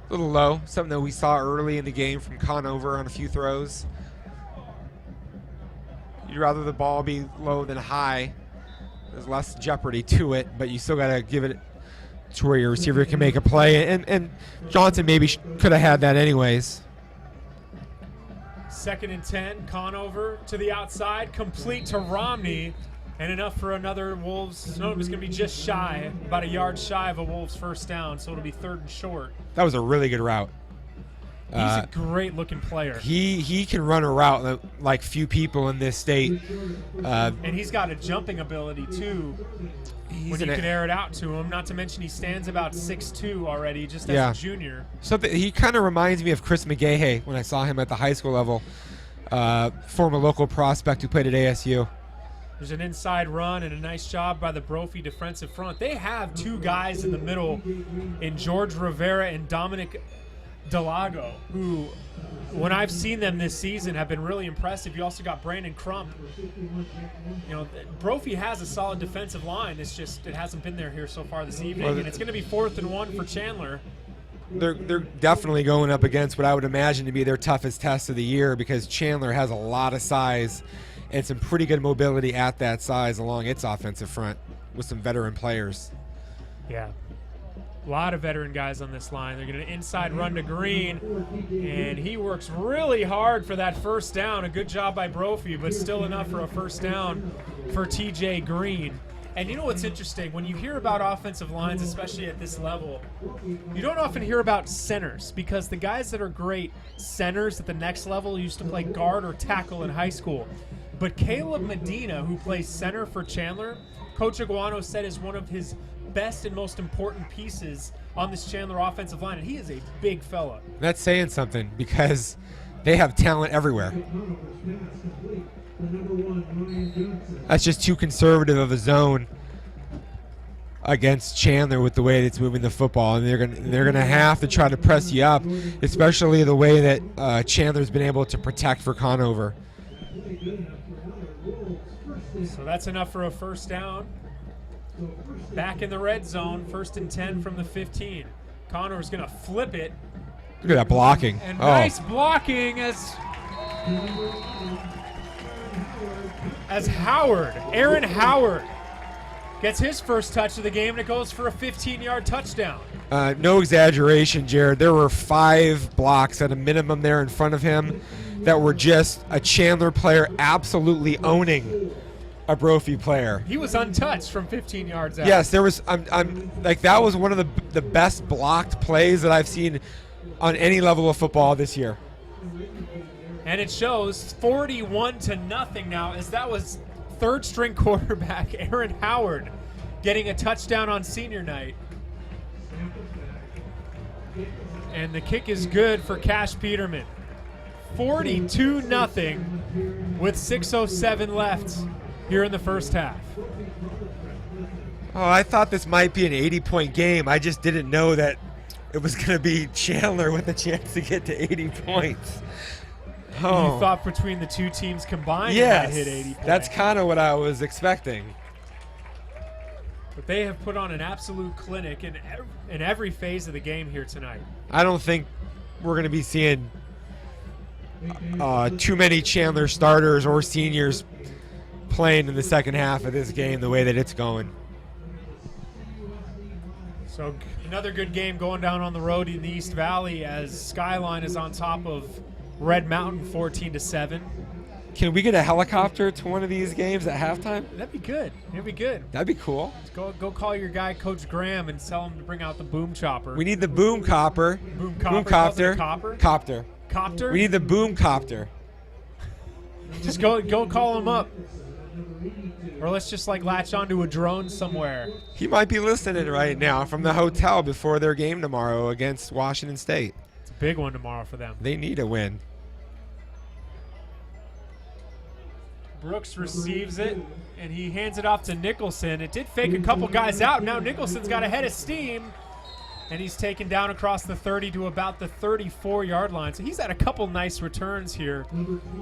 S1: A little low, something that we saw early in the game from Conover on a few throws. You'd rather the ball be low than high. There's less jeopardy to it, but you still got to give it to where your receiver can make a play. And Johnson maybe could have had that anyways.
S3: 2nd and 10, Conover to the outside, complete to Romney, and enough for another Wolves. No, it was going to be just shy, about a yard shy of a Wolves 1st down, so it'll be 3rd and short.
S1: That was a really good route.
S3: He's a great-looking player.
S1: He can run a route like few people in this state.
S3: And he's got a jumping ability, too, when you can air it out to him. Not to mention he stands about 6'2" already, just as a junior. He
S1: kind of reminds me of Chris McGahey when I saw him at the high school level, former local prospect who played at ASU.
S3: There's an inside run and a nice job by the Brophy defensive front. They have 2 guys in the middle in George Rivera and Dominic Delago, who, when I've seen them this season, have been really impressive. You also got Brandon Crump. You know, Brophy has a solid defensive line. It's just it hasn't been there here so far this evening, and it's going to be 4th and 1 for Chandler.
S1: They're definitely going up against what I would imagine to be their toughest test of the year, because Chandler has a lot of size and some pretty good mobility at that size along its offensive front with some veteran players.
S3: Yeah. A lot of veteran guys on this line. They're going to inside run to Green, and he works really hard for that 1st down. A good job by Brophy, but still enough for a 1st down for TJ Green. And you know what's interesting? When you hear about offensive lines, especially at this level, you don't often hear about centers because the guys that are great centers at the next level used to play guard or tackle in high school. But Caleb Medina, who plays center for Chandler, Coach Iguano said is one of his best and most important pieces on this Chandler offensive line, and he is a big fella.
S1: That's saying something because they have talent everywhere. That's just too conservative of a zone against Chandler with the way it's moving the football, and they're gonna have to try to press you up, especially the way that Chandler's been able to protect for Conover.
S3: So that's enough for a first down. Back in the red zone, 1st and 10 from the 15. Conover's gonna flip it.
S1: Look at that blocking.
S3: And nice blocking as Howard, Aaron Howard, gets his first touch of the game, and it goes for a 15-yard touchdown.
S1: No exaggeration, Jared. There were 5 blocks at a minimum there in front of him that were just a Chandler player absolutely owning a Brophy player.
S3: He was untouched from 15 yards out.
S1: Yes, there was. I'm like that was one of the best blocked plays that I've seen on any level of football this year.
S3: And it shows 41-0 now, as that was third-string quarterback Aaron Howard getting a touchdown on senior night. And the kick is good for Cash Peterman. 42-0 with 6:07 left here in the first half.
S1: Oh, I thought this might be an 80-point game. I just didn't know that it was going to be Chandler with a chance to get to 80 points. Oh.
S3: You thought between the two teams combined
S1: yes,
S3: might hit 80 points.
S1: That's kind of what I was expecting.
S3: But they have put on an absolute clinic in every phase of the game here tonight.
S1: I don't think we're going to be seeing too many Chandler starters or seniors playing in the second half of this game the way that it's going.
S3: So another good game going down on the road in the East Valley as Skyline is on top of Red Mountain 14-7.
S1: Can we get a helicopter to one of these games at halftime?
S3: That'd be good. It'd be good.
S1: That'd be cool.
S3: Go call your guy, Coach Graham, and tell him to bring out the boom chopper.
S1: We need the boom copper.
S3: Boom copper.
S1: Boom copter.
S3: Copper?
S1: Copter.
S3: Copter?
S1: We need the boom copter.
S3: Just go call him up. Or let's just like latch onto a drone somewhere.
S1: He might be listening right now from the hotel before their game tomorrow against Washington State.
S3: It's a big one tomorrow for them.
S1: They need a win.
S3: Brooks receives it, and he hands it off to Nicholson. It did fake a couple guys out. Now Nicholson's got a head of steam, and he's taken down across the 30 to about the 34-yard line. So he's had a couple nice returns here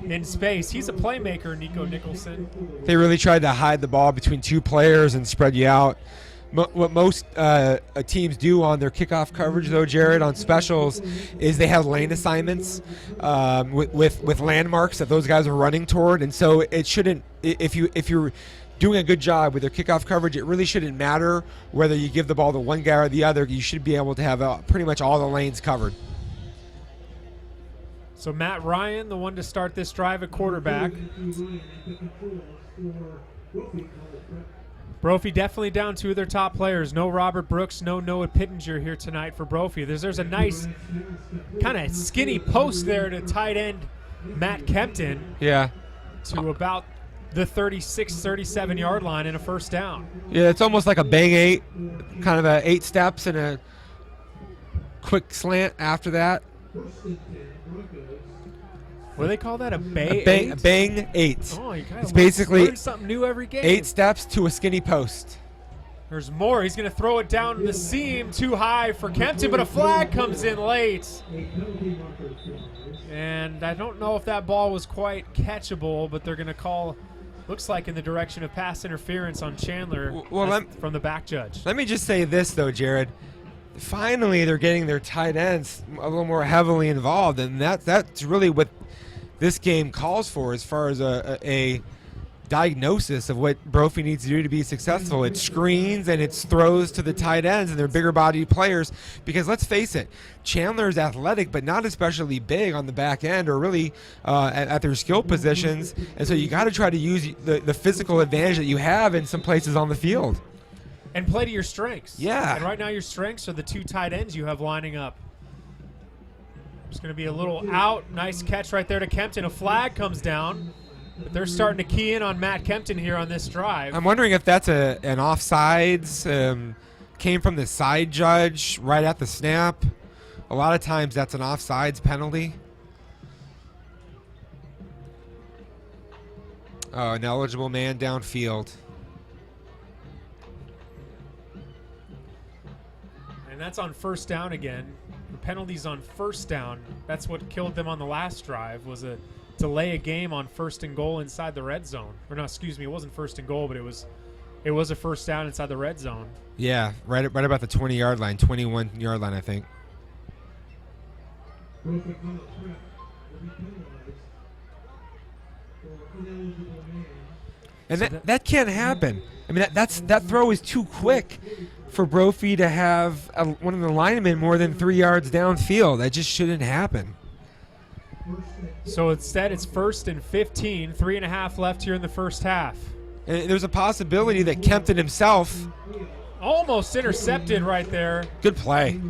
S3: in space. He's a playmaker, Nico Nicholson.
S1: They really tried to hide the ball between 2 players and spread you out. What most teams do on their kickoff coverage, though, Jared, on specials, is they have lane assignments with landmarks that those guys are running toward, and so it shouldn't. If you're doing a good job with their kickoff coverage, it really shouldn't matter whether you give the ball to one guy or the other. You should be able to have pretty much all the lanes covered.
S3: So Matt Ryan, the one to start this drive at quarterback. Brophy definitely down 2 of their top players. No Robert Brooks, no Noah Pittenger here tonight for Brophy. There's a nice kind of skinny post there to tight end Matt Kempton.
S1: Yeah.
S3: To about the 36, 37-yard line and a first down.
S1: Yeah, it's almost like a bang 8, kind of a 8 steps and a quick slant after that.
S3: What do they call that? A bang
S1: bang,
S3: 8?
S1: Bang 8.
S3: Oh, you kind
S1: it's
S3: of
S1: basically
S3: learn something new every game.
S1: 8 steps to a skinny post.
S3: There's more. He's going to throw it down the seam, too high for Kempton, but a flag comes in late. And I don't know if that ball was quite catchable, but they're going to call, looks like in the direction of pass interference on Chandler from the back judge.
S1: Let me just say this, though, Jared. Finally, they're getting their tight ends a little more heavily involved, and that's really what this game calls for as far as a diagnosis of what Brophy needs to do to be successful. It's screens and it's throws to the tight ends, and they're bigger bodied players. Because let's face it, Chandler is athletic, but not especially big on the back end or really at their skill positions. And so you got to try to use the physical advantage that you have in some places on the field.
S3: And play to your strengths.
S1: Yeah.
S3: And right now your strengths are the 2 tight ends you have lining up. It's going to be a little out. Nice catch right there to Kempton. A flag comes down. But they're starting to key in on Matt Kempton here on this drive.
S1: I'm wondering if that's an offsides, came from the side judge right at the snap. A lot of times that's an offsides penalty. Oh, an eligible man downfield.
S3: And that's on first down again. The penalties on first down. That's what killed them on the last drive, was a delay a game on 1st and goal inside the red zone. Or no, excuse me, it wasn't 1st and goal, but it was a first down inside the red zone.
S1: Yeah, right about the 20-yard line, 21-yard line, I think.
S4: Brophy call a trap will be penalized for ineligible man.
S1: And that can't happen. I mean, that throw is too quick for Brophy to have one of the linemen more than 3 yards downfield. That just shouldn't happen.
S3: So instead, it's 1st and 15, 3.5 left here in the first half.
S1: And there's a possibility that Kempton himself.
S3: Almost intercepted right there.
S1: Good play.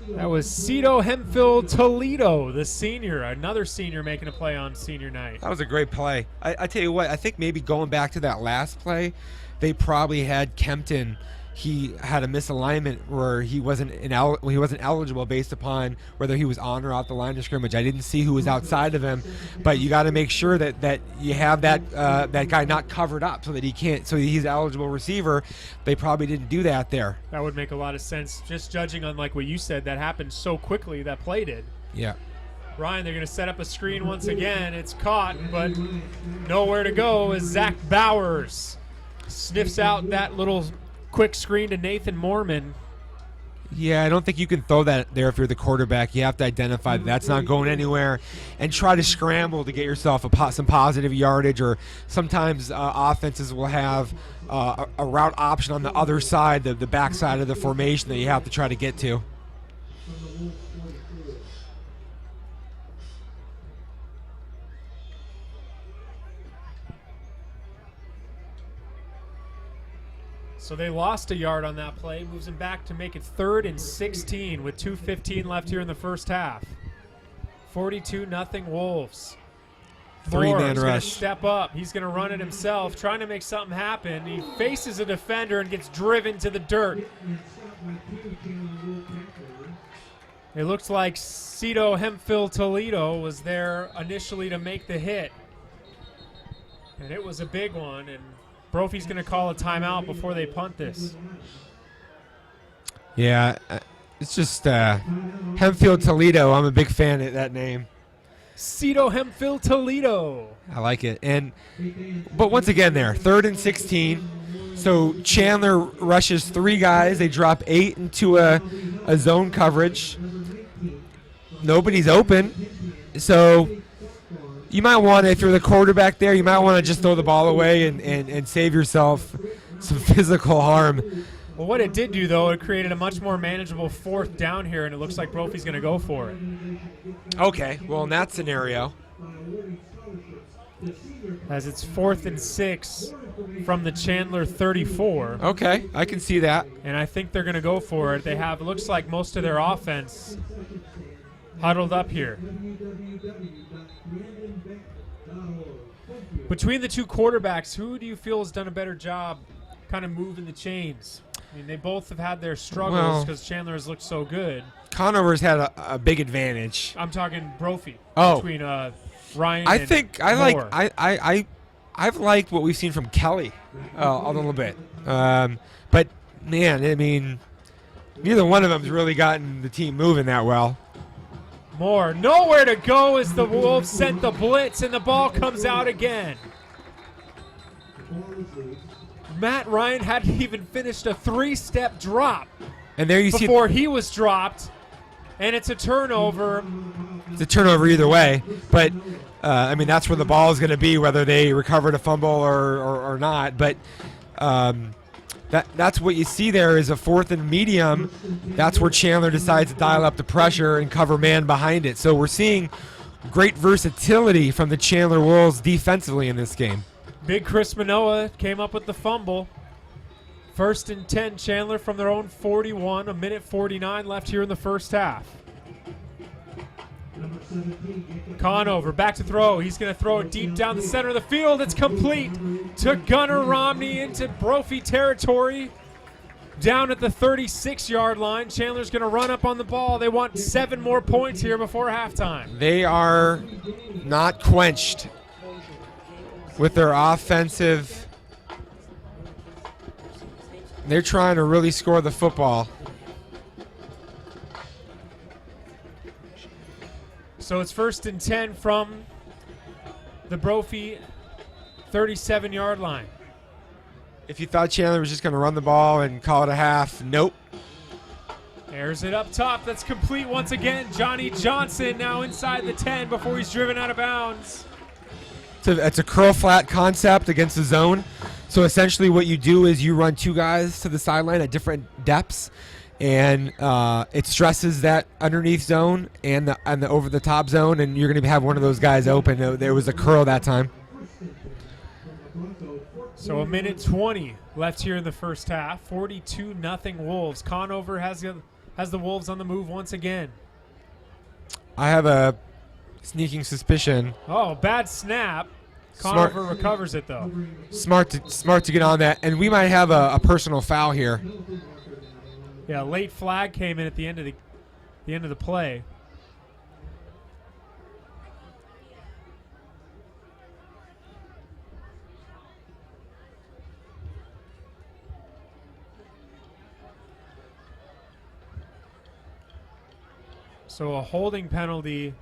S3: That was Cito Hemphill Toledo, the senior, another senior making a play on senior night.
S1: That was a great play. I tell you what, I think maybe going back to that last play, they probably had Kempton. He had a misalignment where he wasn't eligible based upon whether he was on or out the line of scrimmage. I didn't see who was outside of him, but you got to make sure that you have that guy not covered up so that he's an eligible receiver. They probably didn't do that there.
S3: That would make a lot of sense, just judging on like what you said. That happened so quickly. That play did.
S1: Yeah.
S3: Ryan, they're going to set up a screen once again. It's caught, but nowhere to go as Zach Bowers sniffs out that little quick screen to Nathan Mormon.
S1: Yeah, I don't think you can throw that there if you're the quarterback. You have to identify that's not going anywhere and try to scramble to get yourself some positive yardage, or sometimes offenses will have a route option on the other side, the back side of the formation that you have to try to get to.
S3: So they lost a yard on that play, moves them back to make it 3rd and 16 with 2:15 left here in the first half. 42-0 Wolves.
S1: Three-man
S3: Moore's
S1: rush.
S3: gonna step up. He's going to run it himself, trying to make something happen. He faces a defender and gets driven to the dirt. It looks like Cito Hemphill Toledo was there initially to make the hit. And it was a big one, and Brophy's going to call a timeout before they punt this.
S1: Yeah, it's just Hempfield Toledo. I'm a big fan of that name.
S3: Cito Hemphill Toledo.
S1: I like it. But once again there, 3rd and 16. So Chandler rushes 3 guys. They drop 8 into a zone coverage. Nobody's open. So you might want to, if you're the quarterback there, you might want to just throw the ball away and save yourself some physical harm.
S3: Well, what it did do, though, it created a much more manageable 4th down here, and it looks like Brophy's going to go for it.
S1: Okay, well, in that scenario.
S3: As it's 4th and 6 from the Chandler 34.
S1: Okay, I can see that.
S3: And I think they're going to go for it. They have, it looks like most of their offense huddled up here. Between the two quarterbacks, who do you feel has done a better job kind of moving the chains? I mean, they both have had their struggles because Chandler has looked so good.
S1: Conover's had a big advantage.
S3: I'm talking Brophy.
S1: Oh.
S3: Between Ryan
S1: I
S3: and
S1: think
S3: Moore.
S1: I've liked what we've seen from Kelly a little bit. But, man, I mean, neither one of them's really gotten the team moving that well.
S3: Moore, nowhere to go as the Wolves sent the blitz, and the ball comes out again. Matt Ryan hadn't even finished a 3-step drop
S1: And there you
S3: before he was dropped, and it's a turnover.
S1: it's a turnover either way. But I mean, that's where the ball is going to be, whether they recovered a fumble or not. But that's what you see there is a 4th and medium. That's where Chandler decides to dial up the pressure and cover man behind it. So we're seeing great versatility from the Chandler Wolves defensively in this game.
S3: Big Chris Manoa came up with the fumble. 1st and 10, Chandler from their own 41, a minute 49 left here in the first half. Conover back to throw. He's going to throw it deep down the center of the field. It's complete to Gunnar Romney into Brophy territory. Down at the 36-yard line. Chandler's going to run up on the ball. They want 7 more points here before halftime.
S1: They are not quenched with their offensive. They're trying to really score the football.
S3: So it's 1st and 10 from the Brophy 37-yard line.
S1: If you thought Chandler was just going to run the ball and call it a half, nope.
S3: Airs it up top. That's complete once again. Johnny Johnson now inside the 10 before he's driven out of bounds.
S1: It's a curl flat concept against the zone. So essentially what you do is you run 2 guys to the sideline at different depths, and it stresses that underneath zone and the over the top zone, and you're going to have one of those guys open. There was a curl that time.
S3: So a minute 20 left here in the first half. 42-0 Wolves. Conover has the Wolves on the move once again.
S1: I have a sneaking suspicion.
S3: Oh, bad snap. Conover recovers it though.
S1: Smart to get on that, and we might have a personal foul here.
S3: Yeah, late flag came in at the end of the play. So a holding penalty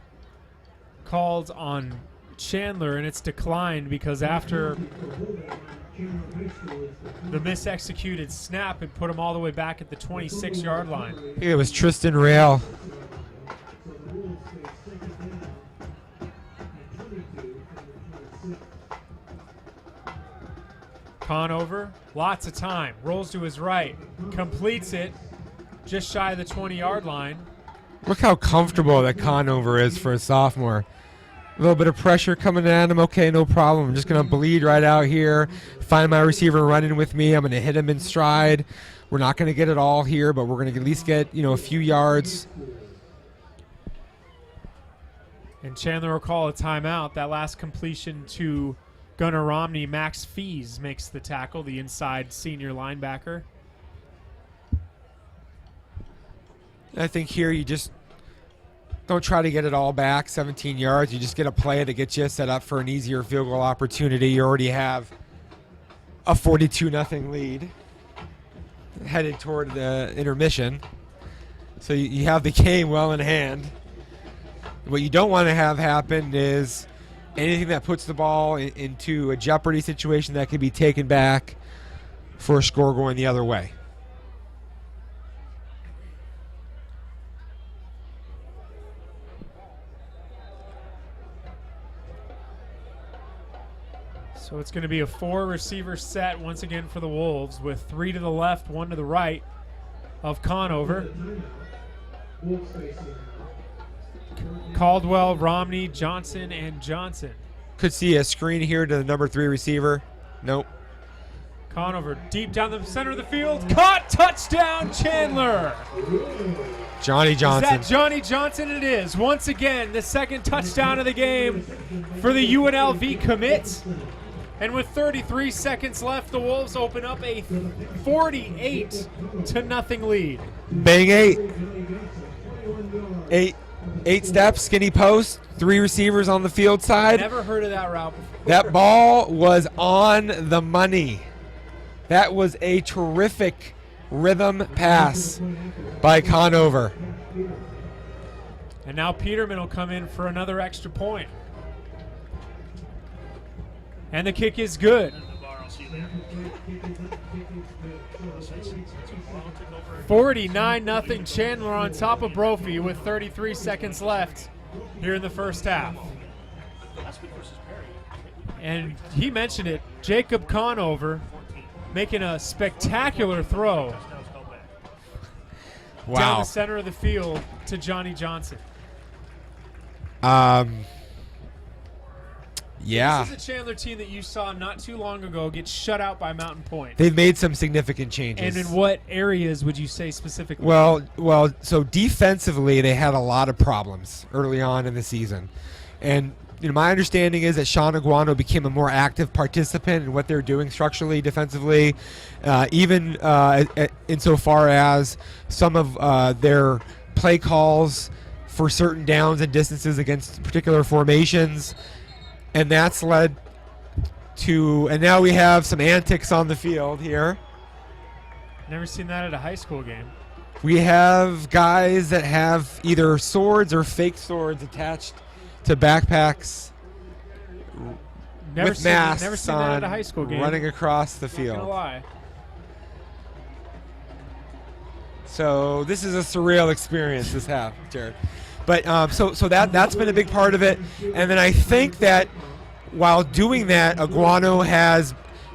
S3: called on Chandler, and it's declined because after the misexecuted snap, it put him all the way back at the 26-yard line.
S1: I think it was Tristan Rail.
S3: Conover, lots of time, rolls to his right, completes it just shy of the 20-yard line.
S1: Look how comfortable that Conover is for a sophomore. A little bit of pressure coming at him. Okay, no problem. I'm just going to bleed right out here, find my receiver running with me. I'm going to hit him in stride. We're not going to get it all here, but we're going to at least get, a few yards.
S3: And Chandler will call a timeout. That last completion to Gunnar Romney. Max Fees makes the tackle, the inside senior linebacker.
S1: I think here you just don't try to get it all back, 17 yards. You just get a play that gets you set up for an easier field goal opportunity. You already have a 42-0 lead headed toward the intermission. So you have the game well in hand. What you don't want to have happen is anything that puts the ball into a jeopardy situation that could be taken back for a score going the other way.
S3: So it's going to be a 4-receiver set once again for the Wolves with 3 to the left, 1 to the right of Conover. Caldwell, Romney, Johnson, and Johnson.
S1: Could see a screen here to the number 3 receiver. Nope.
S3: Conover deep down the center of the field. Caught, touchdown, Chandler.
S1: Johnny Johnson.
S3: Is that Johnny Johnson? It is. Once again, the second touchdown of the game for the UNLV commit. And with 33 seconds left, the Wolves open up a 48-0 lead.
S1: Bang 8. 8 steps, skinny post, 3 receivers on the field side.
S3: Never heard of that route before.
S1: That ball was on the money. That was a terrific rhythm pass by Conover.
S3: And now Peterman will come in for another extra point. And the kick is good. 49-0 Chandler on top of Brophy with 33 seconds left here in the first half.
S2: Last week versus Perry.
S3: And he mentioned it, Jacob Conover making a spectacular throw
S2: Touchdowns called back.
S3: down
S1: Wow.
S3: the center of the field to Johnny Johnson.
S1: Yeah.
S3: This is a Chandler team that you saw not too long ago get shut out by Mountain Point.
S1: They've made some significant changes.
S3: And in what areas would you say specifically?
S1: Well, so defensively, they had a lot of problems early on in the season. And my understanding is that Sean Aguano became a more active participant in what they're doing structurally, defensively, even insofar as some of their play calls for certain downs and distances against particular formations. And that's led to, and now we have some antics on the field here.
S3: Never seen that at a high school game.
S1: We have guys that have either swords or fake swords attached to backpacks
S3: Never
S1: with
S3: seen
S1: masks
S3: that
S1: on,
S3: at a high school game.
S1: running across the
S3: Not gonna
S1: field.
S3: lie.
S1: So this is a surreal experience this half, Jared. But so that's been a big part of it. And then I think that while doing that, Aguano has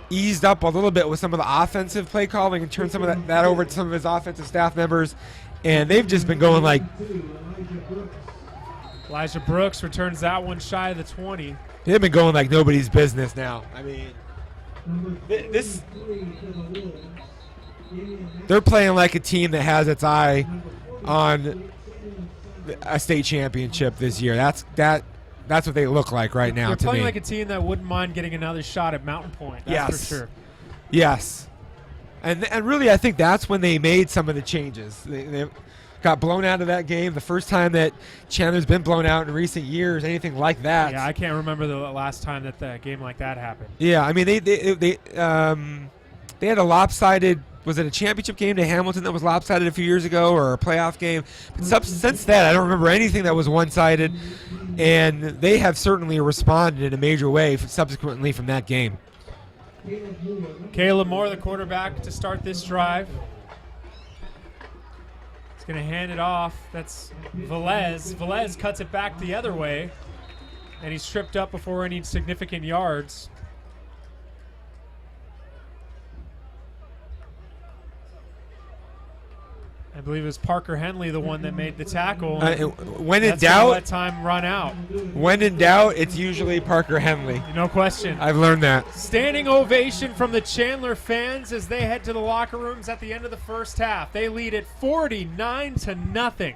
S1: eased up a little bit with some of the offensive play calling and turned some of that over to some of his offensive staff members. And they've just been going like,
S3: Elijah Brooks returns that one shy of the 20.
S1: they've been going like nobody's business now. I mean, this, they're playing like a team that has its eye on a state championship this year. That's what they look like right now
S3: They're
S1: to
S3: playing
S1: me.
S3: like a team that wouldn't mind getting another shot at Mountain Point. That's
S1: Yes.
S3: for sure.
S1: Yes. And really, I think that's when they made some of the changes. They got blown out of that game. The first time that Chandler's been blown out in recent years, anything like that.
S3: Yeah, I can't remember the last time that a game like that happened.
S1: Yeah, I mean, they had a lopsided. Was it a championship game to Hamilton that was lopsided a few years ago, or a playoff game? But since that, I don't remember anything that was one-sided, and they have certainly responded in a major way subsequently from that game.
S3: Caleb Moore, the quarterback, to start this drive. He's going to hand it off. That's Velez. Velez cuts it back the other way, and he's tripped up before any significant yards. I believe it was Parker Henley, the one that made the tackle.
S1: When in
S3: That's gonna let
S1: doubt,
S3: time run out.
S1: it's usually Parker Henley.
S3: No question.
S1: I've learned that.
S3: Standing ovation from the Chandler fans as they head to the locker rooms at the end of the first half. They lead it 49-0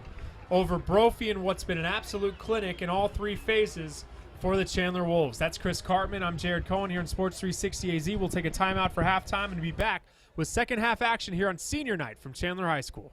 S3: over Brophy in what's been an absolute clinic in all three phases for the Chandler Wolves. That's Chris Cartman. I'm Jared Cohen here on Sports 360 AZ. We'll take a timeout for halftime and be back with second half action here on senior night from Chandler High School.